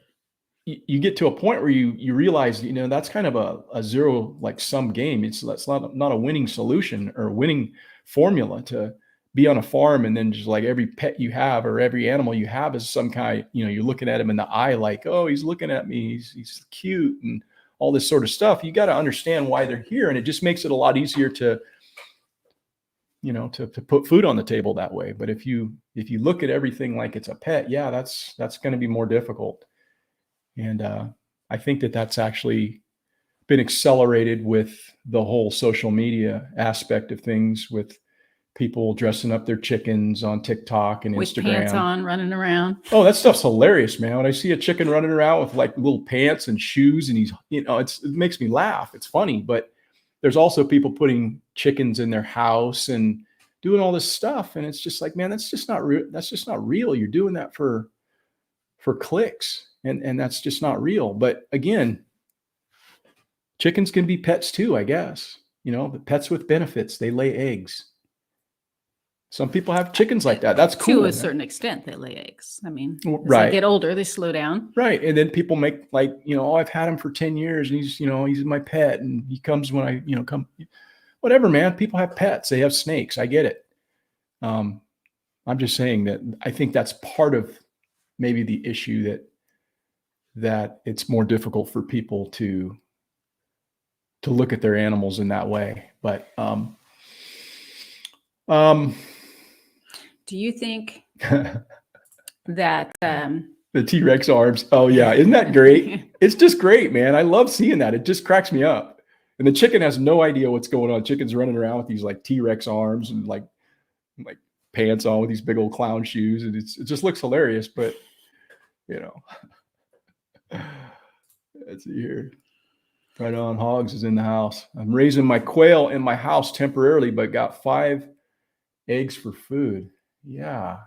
you get to a point where you realize, that's kind of a zero like sum game. That's not a winning solution or a winning formula to be on a farm and then just like every pet you have or every animal you have is some kind, you're looking at him in the eye like, oh, he's looking at me, he's cute and all this sort of stuff. You got to understand why they're here, and it just makes it a lot easier to put food on the table that way. But if you look at everything like it's a pet, yeah, that's going to be more difficult. And I think that's actually been accelerated with the whole social media aspect of things, with people dressing up their chickens on TikTok and with Instagram. Pants on, running around. Oh, that stuff's hilarious, man. When I see a chicken running around with like little pants and shoes and he's, it makes me laugh. It's funny, but there's also people putting chickens in their house and doing all this stuff. And it's just like, man, that's just not real. That's just not real. You're doing that for clicks. And that's just not real. But again, chickens can be pets too, I guess. But pets with benefits, they lay eggs. Some people have chickens like that. That's cool. To a certain extent, they lay eggs. I mean, as right. they get older, they slow down. Right. And then people make like, I've had him for 10 years and he's my pet and he comes when I, come, whatever, man. People have pets. They have snakes. I get it. I'm just saying that I think that's part of maybe the issue that it's more difficult for people to look at their animals in that way. But do you think that the T-Rex arms? Oh yeah, isn't that great? It's just great, man. I love seeing that. It just cracks me up. And the chicken has no idea what's going on. Chicken's running around with these like T-Rex arms and like pants on with these big old clown shoes. And it just looks hilarious, but you know, let's see here. Right on. Hogs is in the house. I'm raising my quail in my house temporarily, but got 5 eggs for food. Yeah.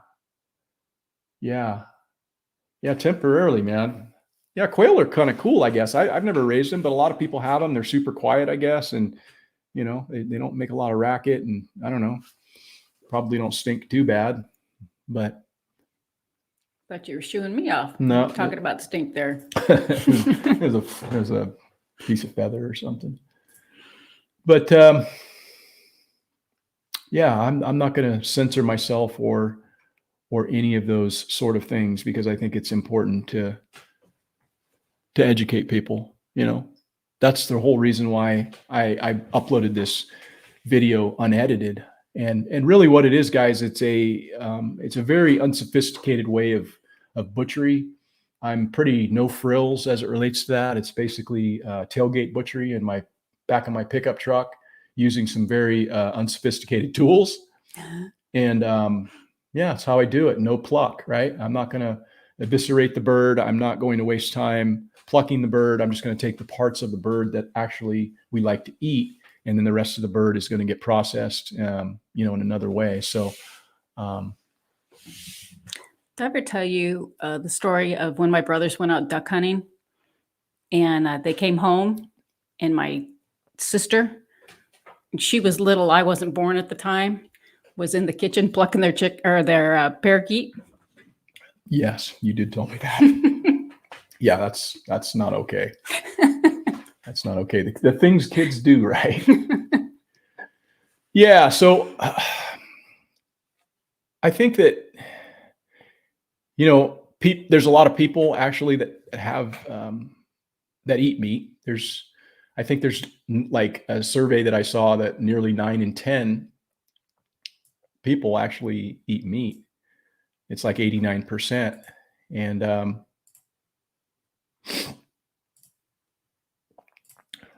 Temporarily, man. Yeah, quail are kind of cool, I guess. I've never raised them, but a lot of people have them. They're super quiet, I guess. And, you know, they don't make a lot of racket. And I don't know, probably don't stink too bad. But you were shooing me off. No. Talking about stink there. there's a piece of feather or something. But yeah, I'm not going to censor myself or any of those sort of things, because I think it's important to educate people. You know, that's the whole reason why I uploaded this video unedited. And really what it is, guys, it's a very unsophisticated way of butchery. I'm pretty no frills as it relates to that. It's basically tailgate butchery in my back of my pickup truck using some very unsophisticated tools. And yeah, that's how I do it. No pluck, right? I'm not going to eviscerate the bird. I'm not going to waste time plucking the bird. I'm just going to take the parts of the bird that actually we like to eat, and then the rest of the bird is going to get processed, you know, in another way. So, did I ever tell you the story of when my brothers went out duck hunting, and they came home, and my sister, she was little, I wasn't born at the time, was in the kitchen plucking their parakeet? Yes, you did tell me that. Yeah, that's not okay. That's not okay. The things kids do, right? Yeah, so I think that, you know, there's a lot of people actually that have that eat meat. I think there's like a survey that I saw that nearly 9 in 10 people actually eat meat. It's like 89%. And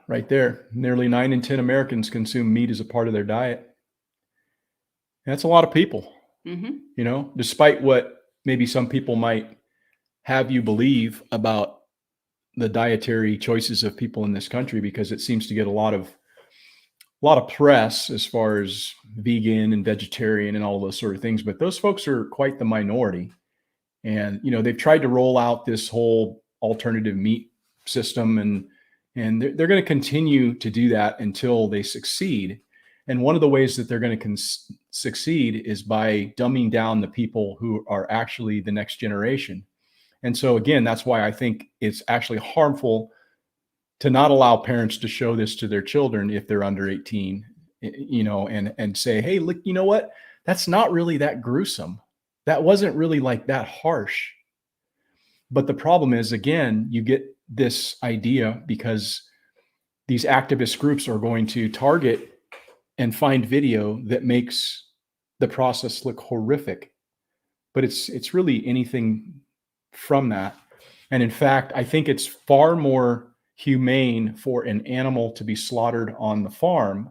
right there, nearly 9 in 10 Americans consume meat as a part of their diet. That's a lot of people. Mm-hmm. You know, despite what maybe some people might have you believe about the dietary choices of people in this country, because it seems to get a lot of press as far as vegan and vegetarian and all those sort of things. But those folks are quite the minority. And, you know, they've tried to roll out this whole alternative meat system, and they're going to continue to do that until they succeed. And one of the ways that they're going to succeed is by dumbing down the people who are actually the next generation. And so, again, that's why I think it's actually harmful to not allow parents to show this to their children if they're under 18, you know, and say, hey, look, you know what? That's not really that gruesome. That wasn't really like that harsh. But the problem is, again, you get this idea because these activist groups are going to target and find video that makes the process look horrific. But it's really anything from that. And in fact, I think it's far more humane for an animal to be slaughtered on the farm.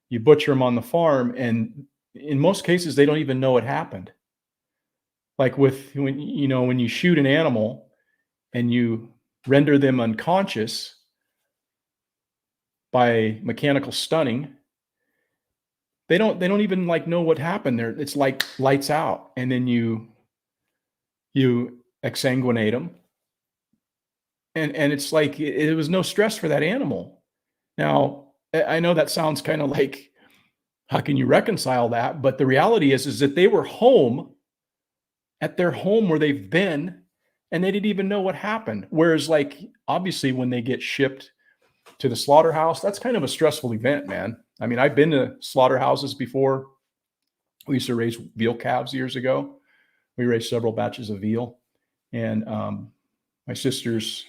You butcher them on the farm, and in most cases, they don't even know it happened. Like when you shoot an animal and you render them unconscious by mechanical stunning, they don't even like know what happened there. It's like lights out, and then you exsanguinate them, and it's like it was no stress for that animal. Now, I know that sounds kind of like, how can you reconcile that? But the reality is that they were home at their home where they've been, and they didn't even know what happened. Whereas, like, obviously when they get shipped to the slaughterhouse, that's kind of a stressful event, man. I mean, I've been to slaughterhouses before. We used to raise veal calves years ago. We raised several batches of veal. And my sister's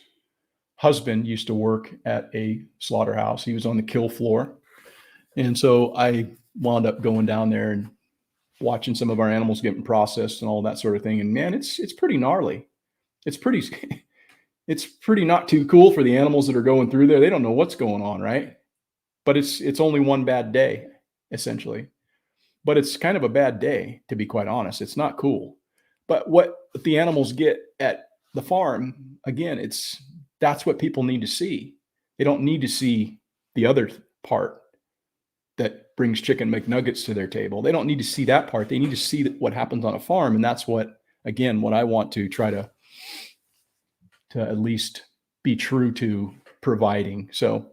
husband used to work at a slaughterhouse. He was on the kill floor. And so I wound up going down there and watching some of our animals getting processed and all that sort of thing. And man, it's pretty gnarly. It's pretty, it's pretty not too cool for the animals that are going through there. They don't know what's going on, right? But it's only one bad day, essentially. But it's kind of a bad day, to be quite honest. It's not cool. But what the animals get at the farm, again, that's what people need to see. They don't need to see the other part that brings chicken McNuggets to their table. They don't need to see that part. They need to see what happens on a farm. And that's what I want to try to at least be true to providing. So,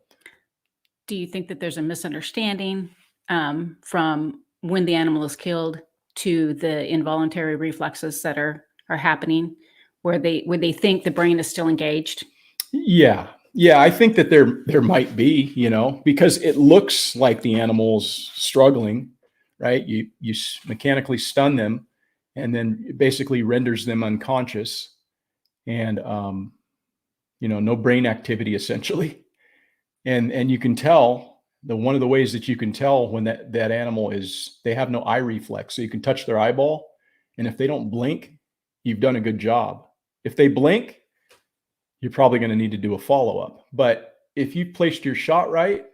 do you think that there's a misunderstanding from when the animal is killed to the involuntary reflexes that are happening, where they think the brain is still engaged? Yeah, I think that there might be, because it looks like the animal's struggling, right? You mechanically stun them, and then it basically renders them unconscious, and no brain activity essentially. And you can tell one of the ways that you can tell when that animal they have no eye reflex. So you can touch their eyeball, and if they don't blink, you've done a good job. If they blink, you're probably going to need to do a follow-up. But if you've placed your shot right,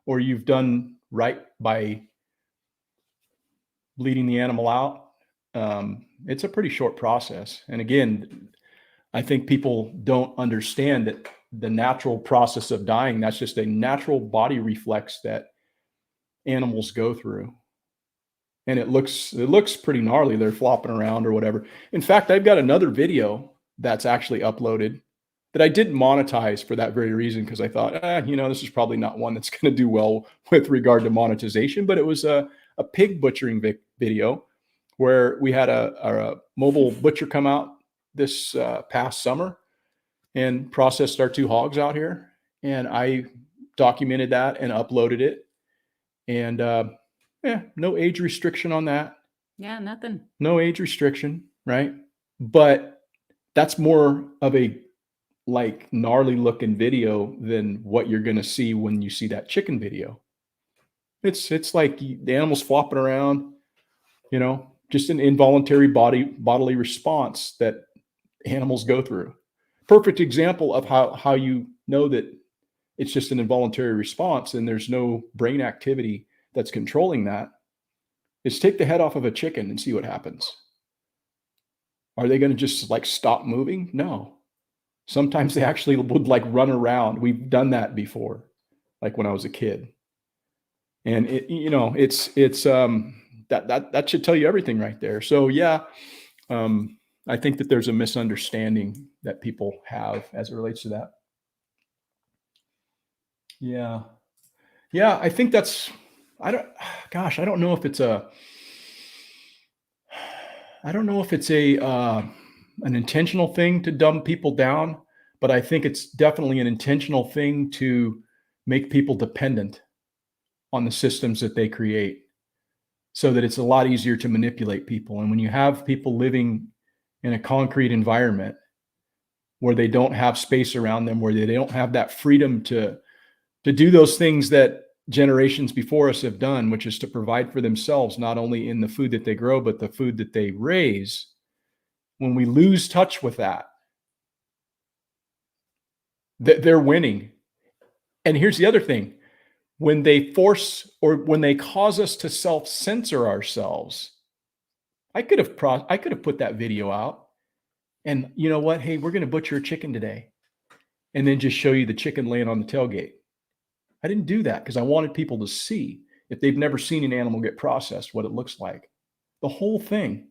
or you've done right by bleeding the animal out, it's a pretty short process. And again, I think people don't understand that the natural process of dying, that's just a natural body reflex that animals go through. And it looks pretty gnarly. They're flopping around or whatever. In fact, I've got another video that's actually uploaded that I didn't monetize for that very reason, because I thought, this is probably not one that's going to do well with regard to monetization. But it was a pig butchering video where we had a mobile butcher come out this past summer and processed our 2 hogs out here. And I documented that and uploaded it. And no age restriction on that. Yeah, nothing. No age restriction, right? But that's more of a gnarly looking video than what you're going to see when you see that chicken video. It's like the animal's flopping around, just an involuntary bodily response that animals go through. Perfect example of how you know that it's just an involuntary response and there's no brain activity that's controlling that is take the head off of a chicken and see what happens. Are they going to just stop moving? No. Sometimes they actually would run around. We've done that before, when I was a kid. And it's that should tell you everything right there. So yeah, I think that there's a misunderstanding that people have as it relates to that. Yeah. I think I don't know if it's an intentional thing to dumb people down, but I think it's definitely an intentional thing to make people dependent on the systems that they create, so that it's a lot easier to manipulate people. And when you have people living in a concrete environment where they don't have space around them, where they don't have that freedom to do those things that generations before us have done, which is to provide for themselves, not only in the food that they grow, but the food that they raise. When we lose touch with that, they're winning. And here's the other thing. When they force or when they cause us to self-censor ourselves, I could have put that video out and you know what? Hey, we're going to butcher a chicken today. And then just show you the chicken laying on the tailgate. I didn't do that because I wanted people to see, if they've never seen an animal get processed, what it looks like. The whole thing.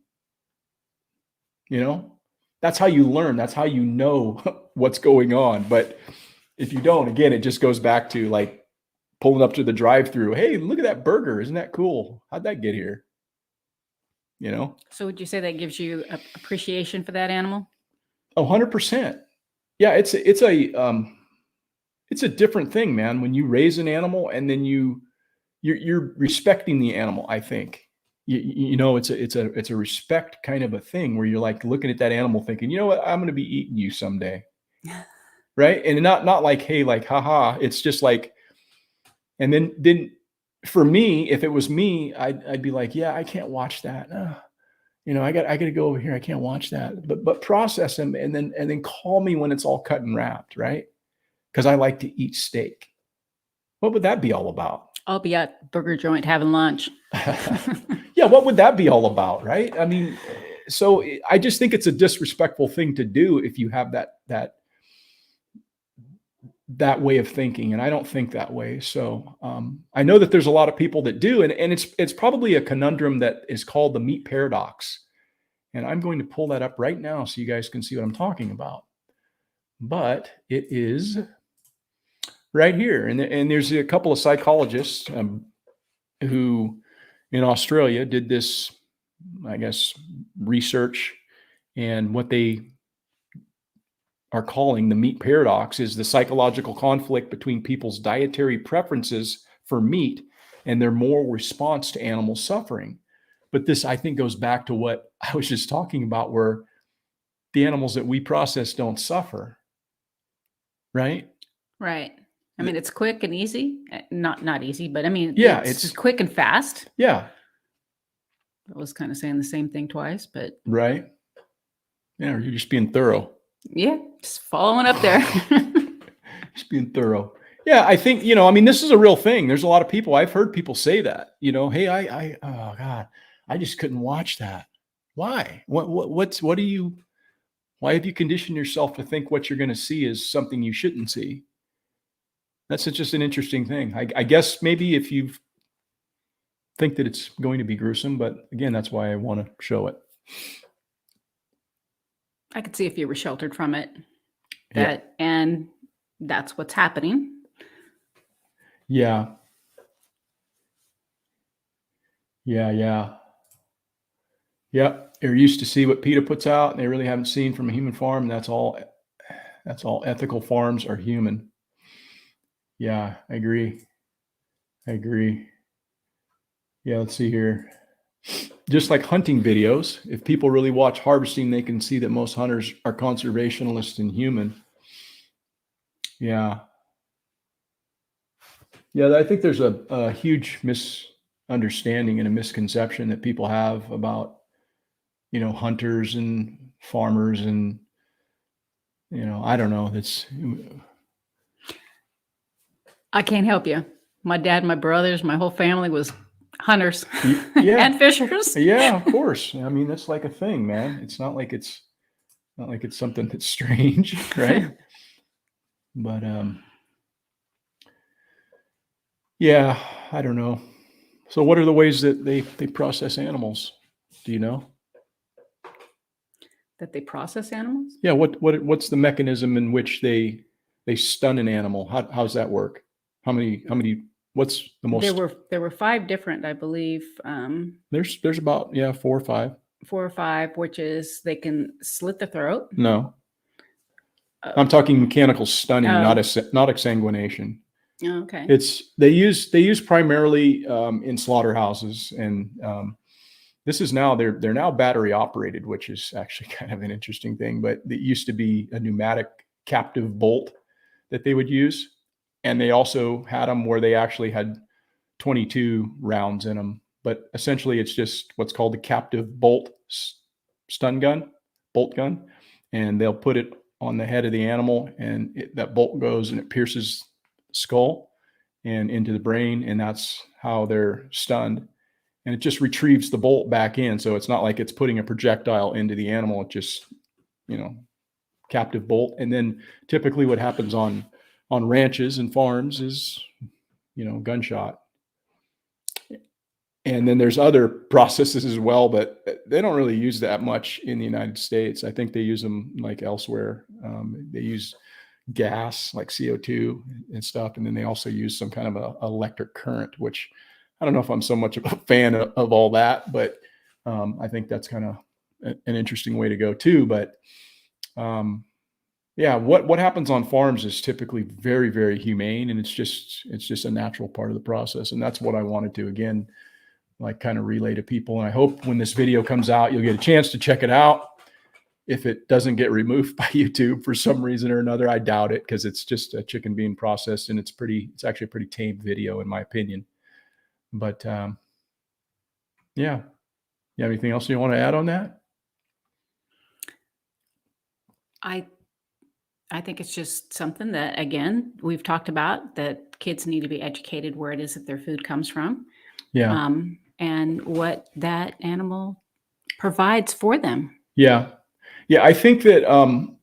That's how you learn. That's how you know what's going on. But if you don't, again, it just goes back to pulling up to the drive-through. Hey, look at that burger. Isn't that cool? How'd that get here? So would you say that gives you appreciation for that animal? 100%. Yeah, it's a different thing, man. When you raise an animal and then you're respecting the animal, I think. It's a respect kind of a thing where you're looking at that animal thinking, you know what, I'm going to be eating you someday. Right. And not hey, haha. It's just and then for me, if it was me, I'd be yeah, I can't watch that. I got to go over here. I can't watch that. But process them and then call me when it's all cut and wrapped, right? Because I like to eat steak. What would that be all about? I'll be at burger joint having lunch. Yeah, what would that be all about, right? I mean, so I just think it's a disrespectful thing to do if you have that way of thinking, and I don't think that way. So I know that there's a lot of people that do, and it's probably a conundrum that is called the meat paradox. And I'm going to pull that up right now so you guys can see what I'm talking about. But it is right here, and there's a couple of psychologists who in Australia did this, I guess, research, and what they are calling the meat paradox is the psychological conflict between people's dietary preferences for meat and their moral response to animal suffering. But this, I think, goes back to what I was just talking about, where the animals that we process don't suffer, right? Right. I mean, it's quick and easy. Not easy, but I mean, Yeah, it's quick and fast. Yeah. I was kind of saying the same thing twice, but right. Yeah, you're just being thorough. yeah, just following up there. Just being thorough. Yeah, I think, I mean, this is a real thing. There's a lot of people, I've heard people say that, hey, oh God, I just couldn't watch that. Why? Why have you conditioned yourself to think what you're going to see is something you shouldn't see? That's just an interesting thing. I guess maybe if you think that it's going to be gruesome, but again, that's why I want to show it. I could see if you were sheltered from it. Yeah. And that's what's happening. Yeah. Yeah. They're used to see what PETA puts out, and they really haven't seen from a human farm. And that's all ethical farms are human. Yeah, I agree. Yeah, let's see here. Just like hunting videos, if people really watch harvesting, they can see that most hunters are conservationist and human. Yeah. Yeah, I think there's a huge misunderstanding and a misconception that people have about, hunters and farmers, and, I don't know. I can't help you. My dad, my brothers, my whole family was hunters Yeah. and fishers. Yeah, of course. I mean, that's like a thing, man. It's not like it's something that's strange, right? But yeah, I don't know. So what are the ways that they process animals? Do you know? That they process animals? Yeah, what's the mechanism in which they stun an animal? How's that work? How many what's the most? There were 5 different, I believe. There's about 4 or 5. 4 or 5, which is they can slit the throat. No. I'm talking mechanical stunning, not exsanguination. Okay. They use primarily in slaughterhouses, and this is now they're now battery operated, which is actually kind of an interesting thing. But it used to be a pneumatic captive bolt that they would use, and they also had them where they actually had 22 rounds in them. But essentially, it's just what's called the captive bolt bolt gun, and they'll put it on the head of the animal, and that bolt goes and it pierces the skull and into the brain, and that's how they're stunned. And it just retrieves the bolt back in, so it's not like it's putting a projectile into the animal. It just, captive bolt. And then typically what happens on ranches and farms is, gunshot. And then there's other processes as well, but they don't really use that much in the United States. I think they use them like elsewhere. They use gas like CO2 and stuff. And then they also use some kind of a electric current, which I don't know if I'm so much of a fan of all that, but I think that's kind of an interesting way to go too. But what happens on farms is typically very, very humane, and it's just a natural part of the process. And that's what I wanted to, again, like kind of relay to people. And I hope when this video comes out, you'll get a chance to check it out. If it doesn't get removed by YouTube for some reason or another, I doubt it, because it's just a chicken being processed, and it's actually a pretty tame video in my opinion. But yeah, You have anything else you want to add on that? I think it's just something that, again, we've talked about, that kids need to be educated where it is that their food comes from, Yeah. and what that animal provides for them. Yeah. Yeah. I think that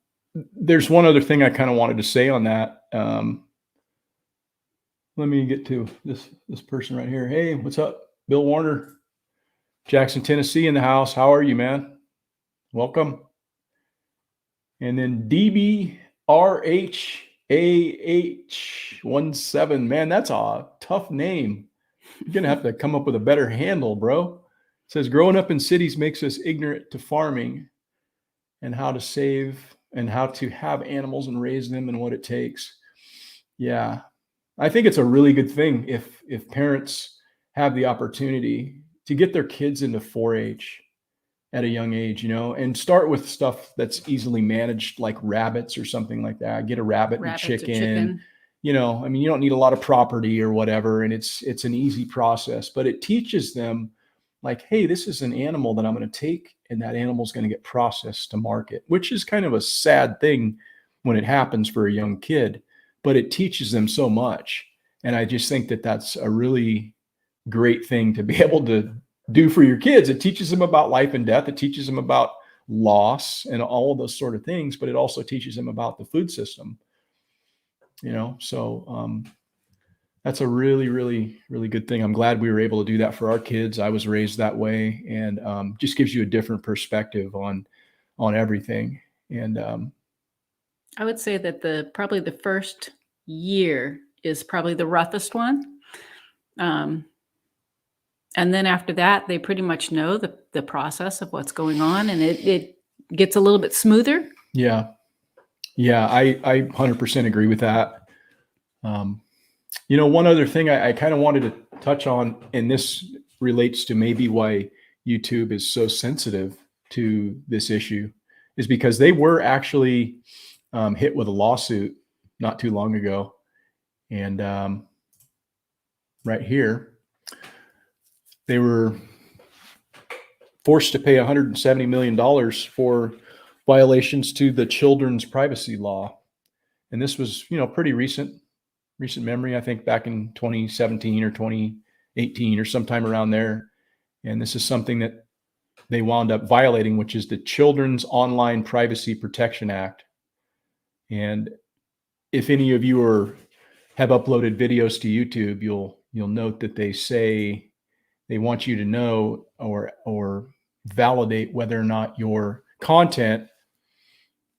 there's one other thing I kind of wanted to say on that. Let me get to this person right here. Hey, what's up? Bill Warner, Jackson, Tennessee in the house. How are you, man? Welcome. And then DBRHAH17. Man, that's a tough name. You're going to have to come up with a better handle, bro. It says, growing up in cities makes us ignorant to farming and how to save and how to have animals and raise them and what it takes. Yeah. I think it's a really good thing if parents have the opportunity to get their kids into 4-H at a young age, and start with stuff that's easily managed, like rabbits or something like that. Get a rabbit and a chicken. You don't need a lot of property or whatever, and it's an easy process, but it teaches them, like, hey, this is an animal that I'm going to take, and that animal's going to get processed to market, which is kind of a sad thing when it happens for a young kid, but it teaches them so much. And I just think that that's a really great thing to be able to do for your kids. It teaches them about life and death. It teaches them about loss and all of those sort of things, but it also teaches them about the food system, so that's a really, really, really good thing. I'm glad we were able to do that for our kids. I was raised that way, and just gives you a different perspective on everything. And I would say that probably the first year is probably the roughest one. And then after that, they pretty much know the process of what's going on, and it gets a little bit smoother. Yeah. I 100% agree with that. One other thing I kind of wanted to touch on, and this relates to maybe why YouTube is so sensitive to this issue, is because they were actually hit with a lawsuit not too long ago. And right here, they were forced to pay $170 million for violations to the children's privacy law. And this was, pretty recent memory, I think back in 2017 or 2018 or sometime around there. And this is something that they wound up violating, which is the Children's Online Privacy Protection Act. And if any of you have uploaded videos to YouTube, you'll note that they say they want you to know or validate whether or not your content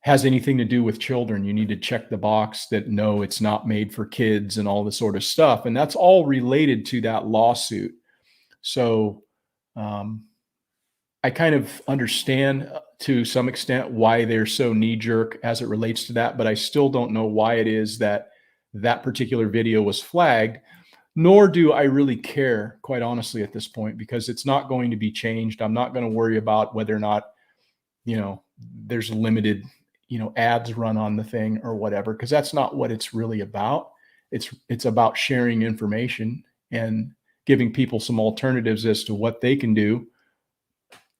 has anything to do with children. You need to check the box that no, it's not made for kids and all this sort of stuff. And that's all related to that lawsuit. So I kind of understand to some extent why they're so knee-jerk as it relates to that, but I still don't know why it is that particular video was flagged, nor do I really care, quite honestly, at this point, because it's not going to be changed. I'm not going to worry about whether or not, there's limited, ads run on the thing or whatever, because that's not what it's really about. It's about sharing information and giving people some alternatives as to what they can do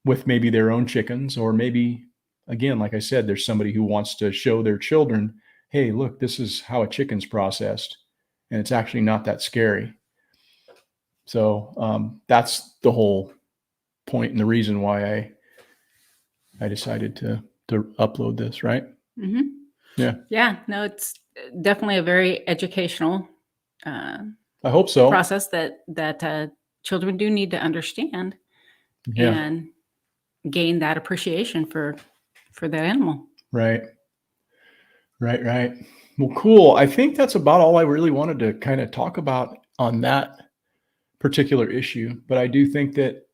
with maybe their own chickens, or maybe, again, like I said, there's somebody who wants to show their children, hey, look, this is how a chicken's processed, and it's actually not that scary. So that's the whole point and the reason why I decided to upload this, right? Mm-hmm. Yeah. No, it's definitely a very educational I hope so. process that children do need to understand and gain that appreciation for that animal. Right. Well, cool. I think that's about all I really wanted to kind of talk about on that particular issue. But I do think that,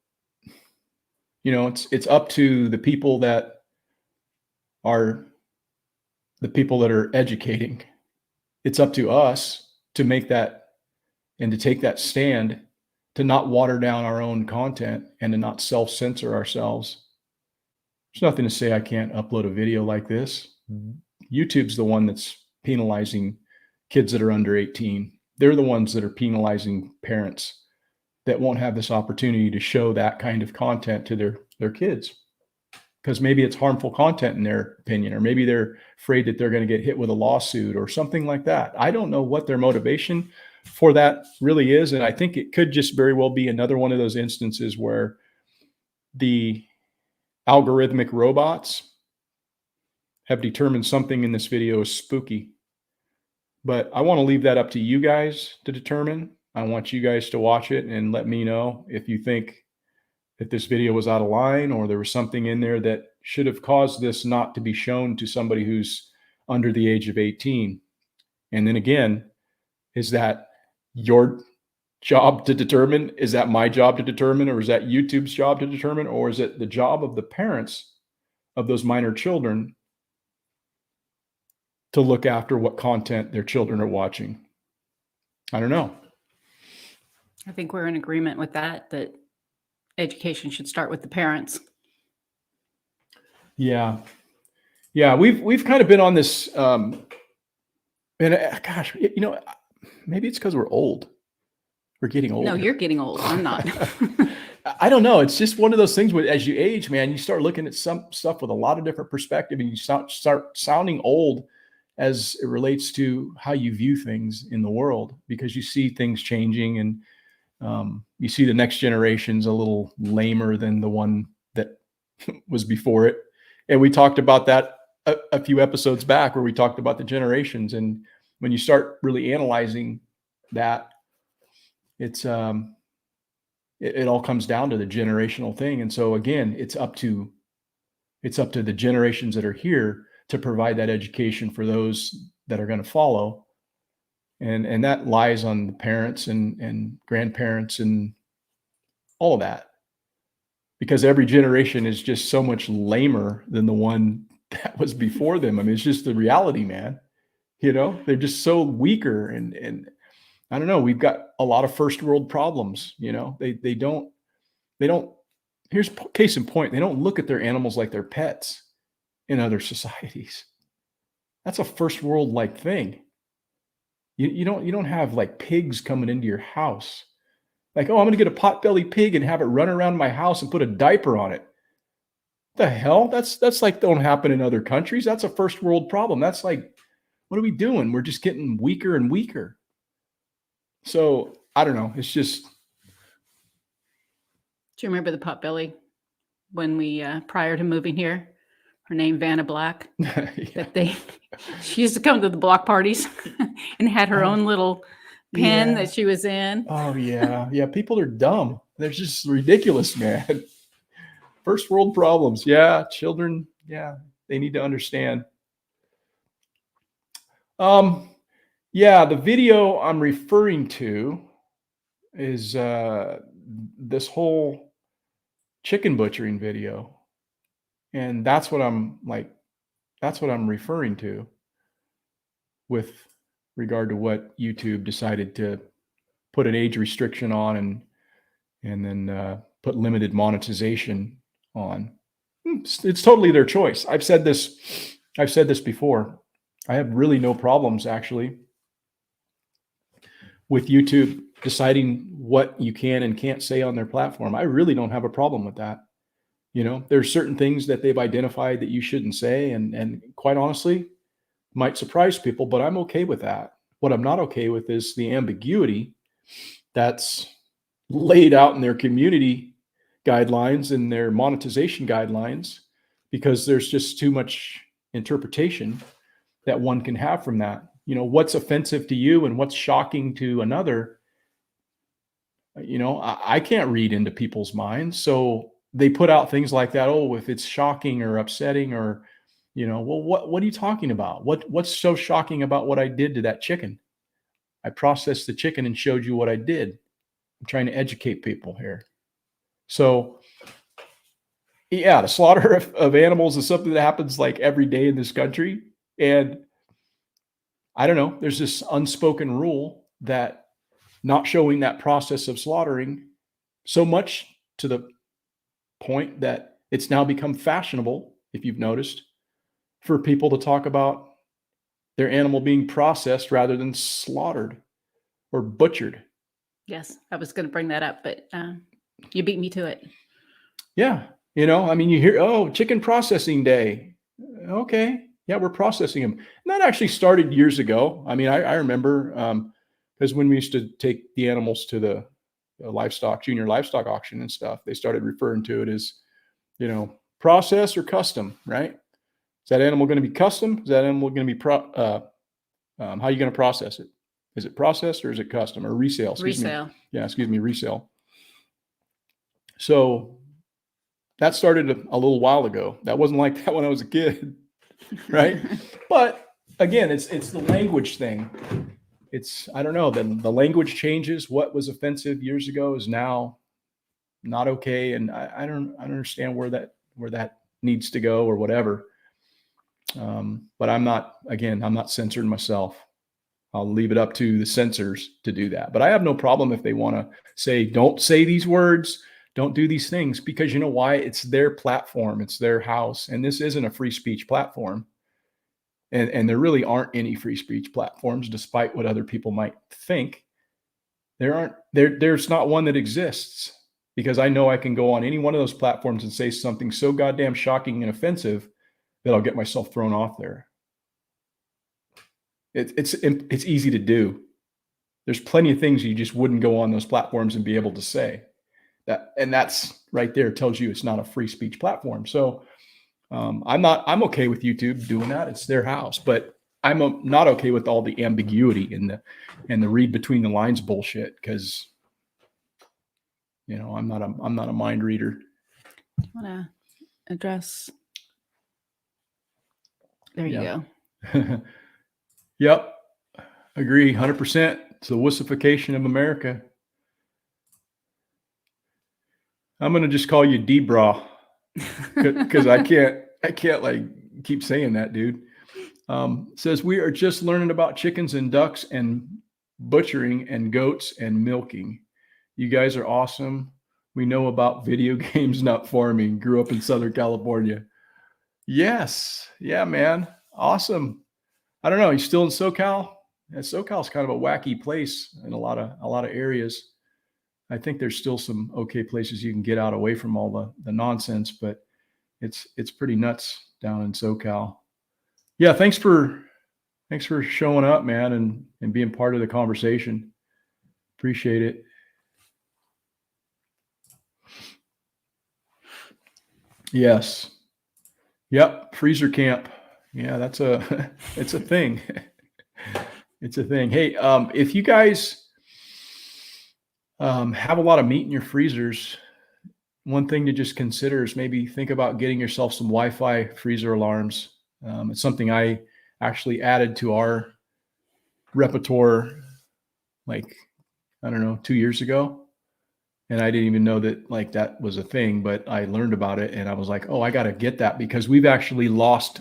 it's up to the people that are educating. It's up to us to make that and to take that stand, to not water down our own content and to not self-censor ourselves. There's nothing to say I can't upload a video like this. YouTube's the one that's penalizing kids that are under 18. They're the ones that are penalizing parents that won't have this opportunity to show that kind of content to their kids, because maybe it's harmful content in their opinion, or maybe they're afraid that they're going to get hit with a lawsuit or something like that. I don't know what their motivation for that really is. And I think it could just very well be another one of those instances where the algorithmic robots have determined something in this video is spooky. But I want to leave that up to you guys to determine. I want you guys to watch it and let me know if you think that this video was out of line, or there was something in there that should have caused this not to be shown to somebody who's under the age of 18. And then again, is that your job to determine? Is that my job to determine? Or is that YouTube's job to determine? Or is it the job of the parents of those minor children to look after what content their children are watching? I don't know. I think we're in agreement with that education should start with the parents. Yeah. We've kind of been on this, and gosh, maybe it's because we're old. We're getting old. No, you're getting old. I'm not. I don't know. It's just one of those things where as you age, man, you start looking at some stuff with a lot of different perspective, and you start sounding old as it relates to how you view things in the world, because you see things changing, and you see the next generation's a little lamer than the one that was before it. And we talked about that a few episodes back, where we talked about the generations. And when you start really analyzing that, it's it all comes down to the generational thing. And so again, it's up to the generations that are here to provide that education for those that are going to follow. And that lies on the parents and grandparents and all of that, because every generation is just so much lamer than the one that was before them. I mean, it's just the reality, man. They're just so weaker, and I don't know. We've got a lot of first world problems. They don't. Here's case in point. They don't look at their animals like they're pets in other societies. That's a first world like thing. You don't have like pigs coming into your house. Like, oh, I'm going to get a potbelly pig and have it run around my house and put a diaper on it. What the hell? That's like don't happen in other countries. That's a first world problem. That's like, what are we doing? We're just getting weaker and weaker. So I don't know. It's just. Do you remember the potbelly when we prior to moving here? Her name Vanna Black. Yeah. She used to come to the block parties and had her own little pen that she was in. Oh yeah. People are dumb. They're just ridiculous, man. First world problems. Yeah, children. Yeah, they need to understand. The video I'm referring to is this whole chicken butchering video. And that's what I'm referring to with regard to what YouTube decided to put an age restriction on and then put limited monetization on. It's totally their choice. I've said this before. I have really no problems actually with YouTube deciding what you can and can't say on their platform. I really don't have a problem with that. There's certain things that they've identified that you shouldn't say, and quite honestly, might surprise people, but I'm okay with that. What I'm not okay with is the ambiguity that's laid out in their community guidelines and their monetization guidelines, because there's just too much interpretation that one can have from that. What's offensive to you and what's shocking to another, I can't read into people's minds. So they put out things like that. Oh, if it's shocking or upsetting or, well, what are you talking about? What's so shocking about what I did to that chicken? I processed the chicken and showed you what I did. I'm trying to educate people here. So yeah, the slaughter of animals is something that happens like every day in this country. And I don't know, there's this unspoken rule that not showing that process of slaughtering so much to the point that it's now become fashionable, if you've noticed, for people to talk about their animal being processed rather than slaughtered or butchered. Yes, I was going to bring that up, but you beat me to it. Yeah. You know, I mean, you hear, oh, chicken processing day. Okay. Yeah, we're processing them. And that actually started years ago. I mean, I remember because when we used to take the animals to the junior livestock auction and stuff, they started referring to it as, you know, process or custom, right? Is that animal going to be custom? Is that animal going to be how are you going to process it? Is it processed or is it custom or resale? Excuse me. Yeah, excuse me, resale. So that started a little while ago. That wasn't like that when I was a kid, right? But again, it's the language thing. It's, I don't know, the language changes. What was offensive years ago is now not okay, and I don't understand where that needs to go or whatever. But I'm not censoring myself. I'll leave it up to the censors to do that. But I have no problem if they want to say, don't say these words, don't do these things, because you know why? It's their platform, it's their house, and this isn't a free speech platform. And there really aren't any free speech platforms, despite what other people might think. There's not one that exists, because I know I can go on any one of those platforms and say something so goddamn shocking and offensive that I'll get myself thrown off there. It's easy to do. There's plenty of things you just wouldn't go on those platforms and be able to say. That's right there tells you it's not a free speech platform. So I'm okay with YouTube doing that. It's their house, but I'm not okay with all the ambiguity and the read between the lines bullshit, because you know I'm not a mind reader. You want to address? There you go. Yep, agree 100%. It's the wussification of America. I'm gonna just call you D-Bra because I can't like keep saying that, dude. Says we are just learning about chickens and ducks and butchering and goats and milking. You guys are awesome. We know about video games, not farming. Grew up in Southern California. Yes. Yeah, man. Awesome. I don't know. You still in SoCal? Yeah, SoCal's kind of a wacky place in a lot of areas. I think there's still some okay places you can get out away from all the nonsense, but it's pretty nuts down in SoCal. Yeah, thanks for showing up, man, and being part of the conversation. Appreciate it. Yes. Yep. Freezer camp. Yeah, it's a thing. It's a thing. Hey, if you guys have a lot of meat in your freezers, one thing to just consider is maybe think about getting yourself some Wi-Fi freezer alarms. It's something I actually added to our repertoire, like, I don't know, 2 years ago. And I didn't even know that was a thing, but I learned about it and I was like, oh, I got to get that, because we've actually lost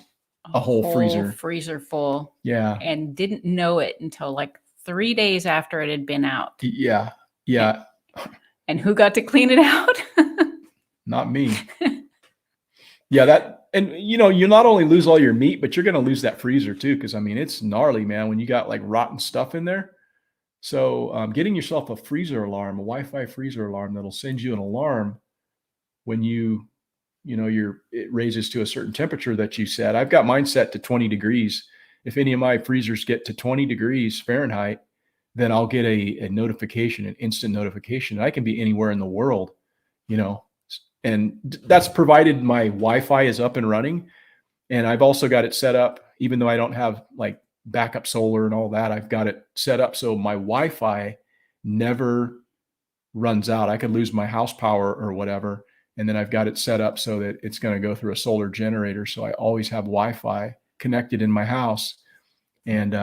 a whole freezer full. Yeah. And didn't know it until like 3 days after it had been out. Yeah. Yeah. And who got to clean it out? Not me. Yeah, and you know, you not only lose all your meat, but you're going to lose that freezer too. Cause I mean, it's gnarly, man, when you got like rotten stuff in there. So getting yourself a freezer alarm, a Wi-Fi freezer alarm that'll send you an alarm when it raises to a certain temperature that you set. I've got mine set to 20 degrees. If any of my freezers get to 20 degrees Fahrenheit, then I'll get a notification, an instant notification. I can be anywhere in the world, and that's provided my Wi-Fi is up and running. And I've also got it set up, even though I don't have like backup solar and all that, I've got it set up so my Wi-Fi never runs out. I could lose my house power or whatever, and then I've got it set up so that it's going to go through a solar generator. So I always have Wi-Fi connected in my house. And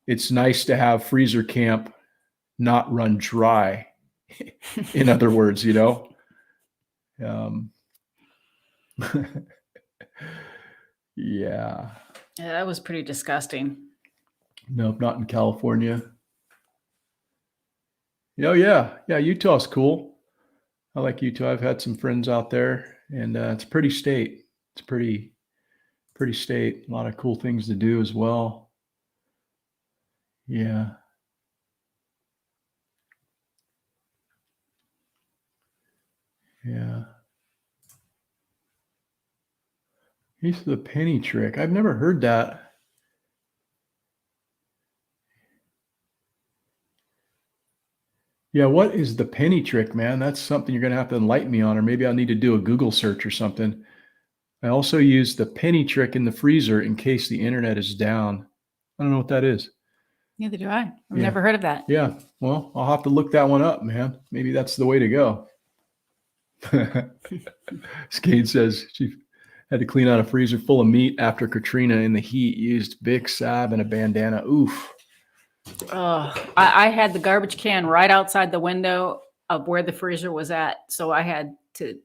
it's nice to have freezer camp not run dry. In other words, yeah. Yeah, that was pretty disgusting. Nope, not in California. Oh yeah. Yeah, Utah's cool. I like Utah. I've had some friends out there, and it's a pretty state. It's pretty state. A lot of cool things to do as well. Yeah. Yeah. Here's the penny trick. I've never heard that. Yeah, what is the penny trick, man? That's something you're going to have to enlighten me on, or maybe I'll need to do a Google search or something. I also use the penny trick in the freezer in case the internet is down. I don't know what that is. Neither do I. I've Yeah. never heard of that. Yeah. Well, I'll have to look that one up, man. Maybe that's the way to go. Skate says she had to clean out a freezer full of meat after Katrina in the heat, used Bic Sab and a bandana. Oof. I had the garbage can right outside the window of where the freezer was at. So I had to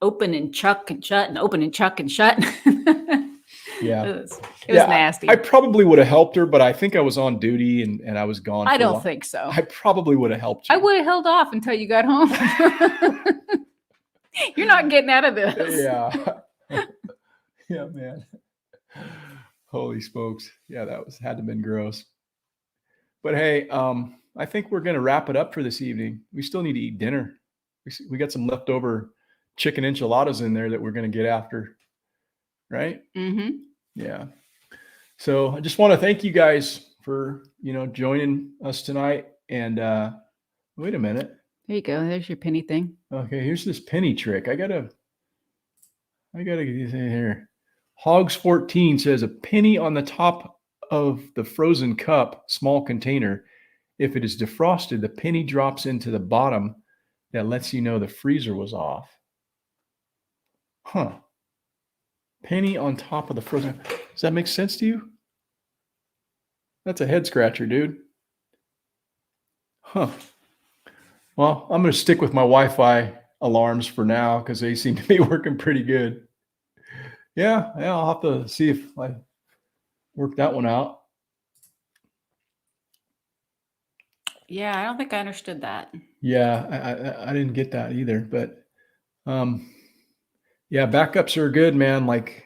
open and chuck and shut and open and chuck and shut. Yeah. It was nasty. I probably would have helped her, but I think I was on duty and I was gone. I don't think so. I probably would have helped you. I would have held off until you got home. You're not getting out of this. Yeah. Yeah, man. Holy smokes. Yeah, had to have been gross. But hey, I think we're going to wrap it up for this evening. We still need to eat dinner. We got some leftover chicken enchiladas in there that we're going to get after. Right? Mm-hmm. Yeah. So I just want to thank you guys for, joining us tonight. And wait a minute. There you go. There's your penny thing. Okay, here's this penny trick. I gotta get these in here. Hogs 14 says a penny on the top of the frozen cup, small container. If it is defrosted, the penny drops into the bottom. That lets you know the freezer was off. Huh. Penny on top of the frozen. Does that make sense to you? That's a head scratcher, dude. Huh. Well, I'm going to stick with my Wi-Fi alarms for now because they seem to be working pretty good. Yeah, I'll have to see if I work that one out. Yeah, I don't think I understood that. Yeah, I didn't get that either. But yeah, backups are good, man. Like,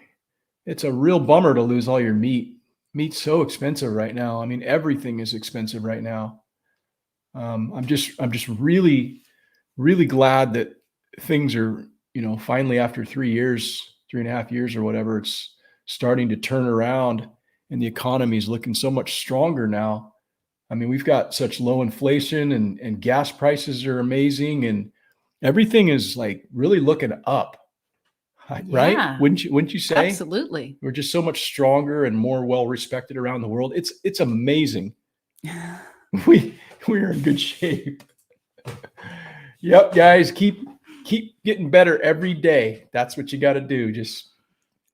it's a real bummer to lose all your meat. Meat's so expensive right now. I mean, everything is expensive right now. I'm just really, really glad that things are, finally after 3.5 years or whatever, it's starting to turn around and the economy is looking so much stronger now. I mean, we've got such low inflation and gas prices are amazing and everything is like really looking up. Right? Yeah, Wouldn't you say? Absolutely. We're just so much stronger and more well respected around the world. It's amazing. We're in good shape. Yep, guys, keep getting better every day. That's what you got to do.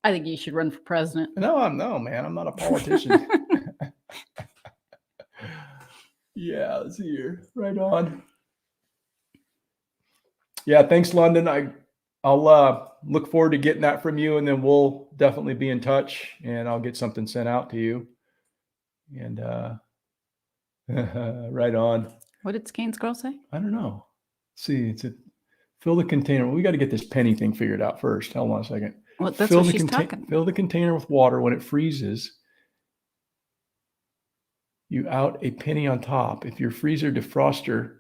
I think you should run for president. No, man. I'm not a politician. Yeah, let's see here. Right on. Yeah, thanks, London. I'll look forward to getting that from you, and then we'll definitely be in touch, and I'll get something sent out to you. And right on. What did Skane's girl say? I don't know. Let's see, fill the container. Well, we got to get this penny thing figured out first. Hold on a second. Well, that's what she's talking. Fill the container with water. When it freezes, you out a penny on top. If your freezer defroster,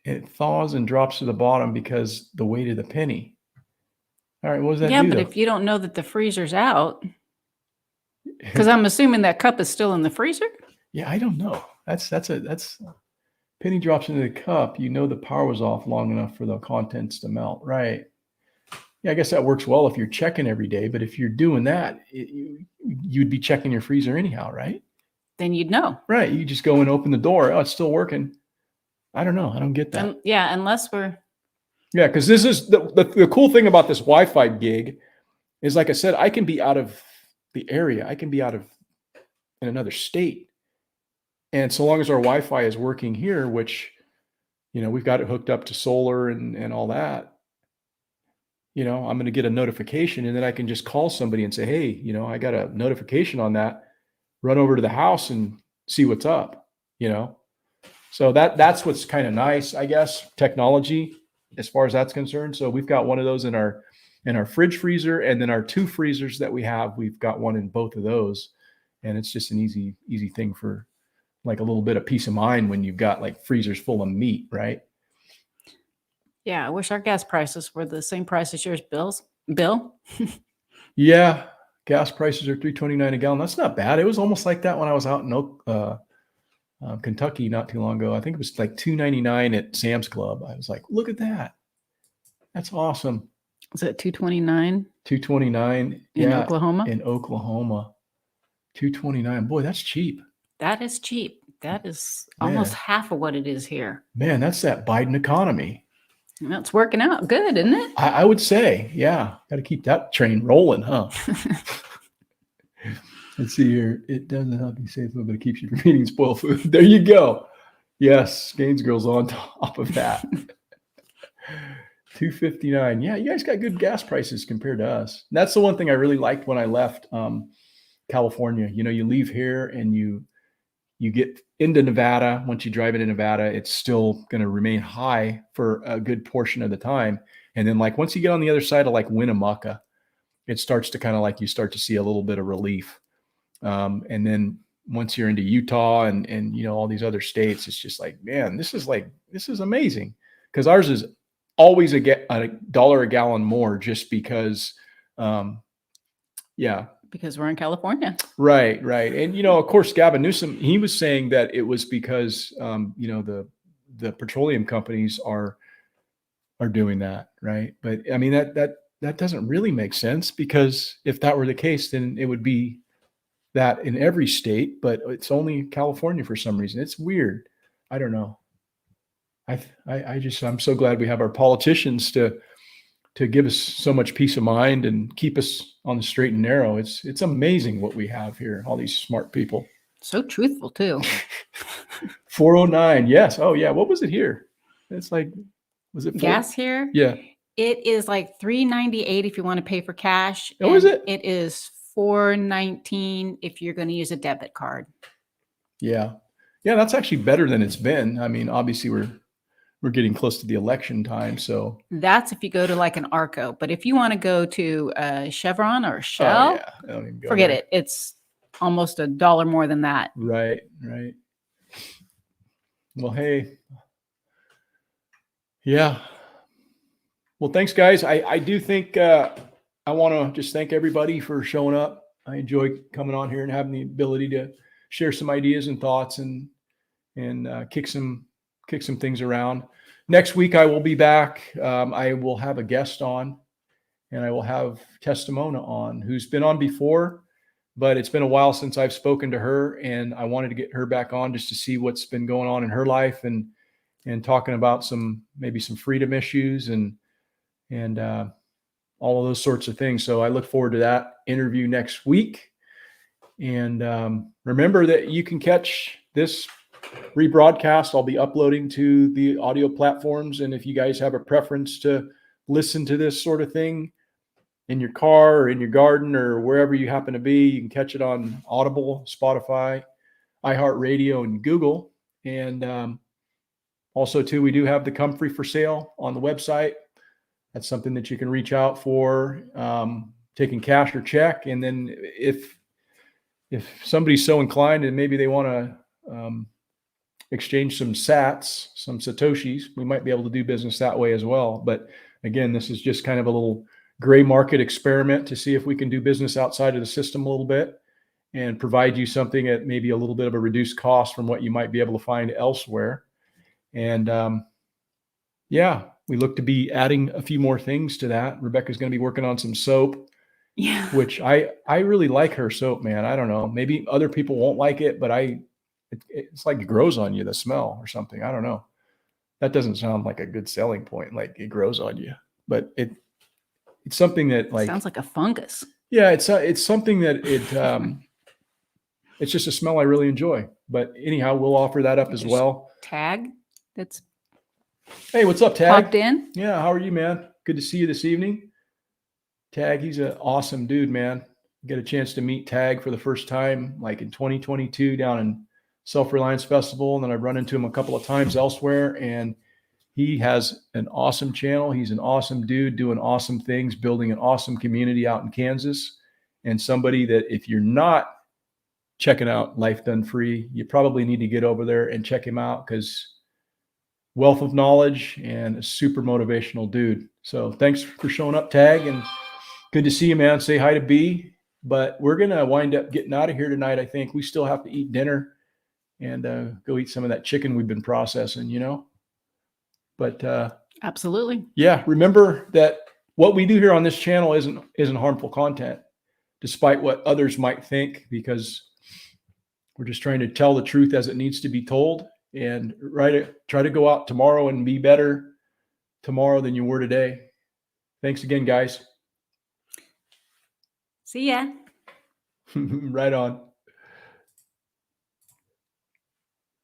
it thaws and drops to the bottom because the weight of the penny. All right, what does that do? Yeah, but if you don't know that the freezer's out, because I'm assuming that cup is still in the freezer. Yeah, I don't know. That's penny drops into the cup. The power was off long enough for the contents to melt, right? Yeah, I guess that works well if you're checking every day. But if you're doing that, you'd be checking your freezer anyhow, right? Then you'd know. Right. You just go and open the door. Oh, it's still working. I don't know. I don't get that. Yeah, unless we're. Yeah, because this is the cool thing about this Wi-Fi gig is, like I said, I can be out of the area. I can be in another state. And so long as our Wi-Fi is working here, which, we've got it hooked up to solar and all that, I'm going to get a notification and then I can just call somebody and say, hey, I got a notification on that. Run over to the house and see what's up, So that's what's kind of nice, I guess, technology as far as that's concerned. So we've got one of those in our fridge freezer, and then our 2 freezers that we have, we've got one in both of those. And it's just an easy thing for like a little bit of peace of mind when you've got like freezers full of meat, right? Yeah, I wish our gas prices were the same price as yours, Bill. Yeah, gas prices are $3.29 a gallon. That's not bad. It was almost like that when I was out in Kentucky not too long ago. I think it was like $2.99 at Sam's Club. I was like, look at that. That's awesome. Is it $2.29 $2.29. in Yeah, Oklahoma? in Oklahoma. $2.29. Boy, that's cheap. That is cheap. That is Man. almost half of what it is here. Man, that's that Biden economy. That's working out good, isn't it? I would say, yeah. Got to keep that train rolling, huh? Let's see here. It doesn't help you save food, but it keeps you from eating spoiled food. There you go. Yes, Gainesgirl's on top of that. $2.59. Yeah, you guys got good gas prices compared to us. That's the one thing I really liked when I left California. You know, you leave here and you get into Nevada. Once you drive into Nevada, it's still going to remain high for a good portion of the time. And then like once you get on the other side of like Winnemucca, it starts to kind of like you start to see a little bit of relief. And then once you're into Utah and you know all these other states, it's just like, man, this is amazing, because ours is always $1 a gallon more just because, yeah. Because we're in California. Right. And, you know, of course, Gavin Newsom, he was saying that it was because, you know, the petroleum companies are doing that. Right. But I mean, that doesn't really make sense, because if that were the case, then it would be that in every state, but it's only California for some reason. It's weird. I don't know. I'm so glad we have our politicians to give us so much peace of mind and keep us on the straight and narrow. It's amazing what we have here. All these smart people. So truthful too. 409. Yes. Oh yeah. What was it here? It's like, was it gas here? Yeah. It is like $3.98 if you want to pay for cash. Oh, is it? It is $4.19 if you're going to use a debit card. Yeah. Yeah. That's actually better than it's been. I mean, obviously we're getting close to the election time. So that's if you go to like an Arco. But if you want to go to Chevron or Shell, forget it. It's almost $1 more than that. Right. Well, hey. Yeah. Well, thanks, guys. I do think I want to just thank everybody for showing up. I enjoy coming on here and having the ability to share some ideas and thoughts and kick some things around. Next week, I will be back. I will have a guest on, and I will have Testimona on, who's been on before, but it's been a while since I've spoken to her, and I wanted to get her back on just to see what's been going on in her life and talking about maybe some freedom issues and all of those sorts of things. So I look forward to that interview next week. And remember that you can catch this rebroadcast. I'll be uploading to the audio platforms. And if you guys have a preference to listen to this sort of thing in your car or in your garden or wherever you happen to be, you can catch it on Audible, Spotify, iHeartRadio, and Google. And also, too, we do have the Comfrey for sale on the website. That's something that you can reach out for, taking cash or check. And then if somebody's so inclined and maybe they want to exchange some sats, some satoshis, we might be able to do business that way as well. But again, this is just kind of a little gray market experiment to see if we can do business outside of the system a little bit and provide you something at maybe a little bit of a reduced cost from what you might be able to find elsewhere. And yeah, we look to be adding a few more things to that. Rebecca's going to be working on some soap. Yeah. Which I really like her soap, man. I don't know. Maybe other people won't like it, but it's like it grows on you, the smell or something. I don't know. That doesn't sound like a good selling point. Like it grows on you, but it's something that like sounds like a fungus. Yeah, it's something that it's just a smell I really enjoy. But anyhow, we'll offer that up as well. Tag, that's hey, what's up, Tag? Popped in. Yeah, how are you, man? Good to see you this evening. Tag, he's an awesome dude, man. Get a chance to meet Tag for the first time, like in 2022 down in Self-Reliance Festival. And then I've run into him a couple of times elsewhere, and he has an awesome channel. He's an awesome dude doing awesome things, building an awesome community out in Kansas, and somebody that if you're not checking out Life Done Free, you probably need to get over there and check him out, because wealth of knowledge and a super motivational dude. So thanks for showing up, Tag, and good to see you, man. Say hi to B. But we're going to wind up getting out of here tonight, I think. We still have to eat dinner and go eat some of that chicken we've been processing, you know? But Absolutely. yeah, remember that what we do here on this channel isn't harmful content, despite what others might think, because we're just trying to tell the truth as it needs to be told, and try to go out tomorrow and be better tomorrow than you were today. Thanks again, guys. See ya. Right on.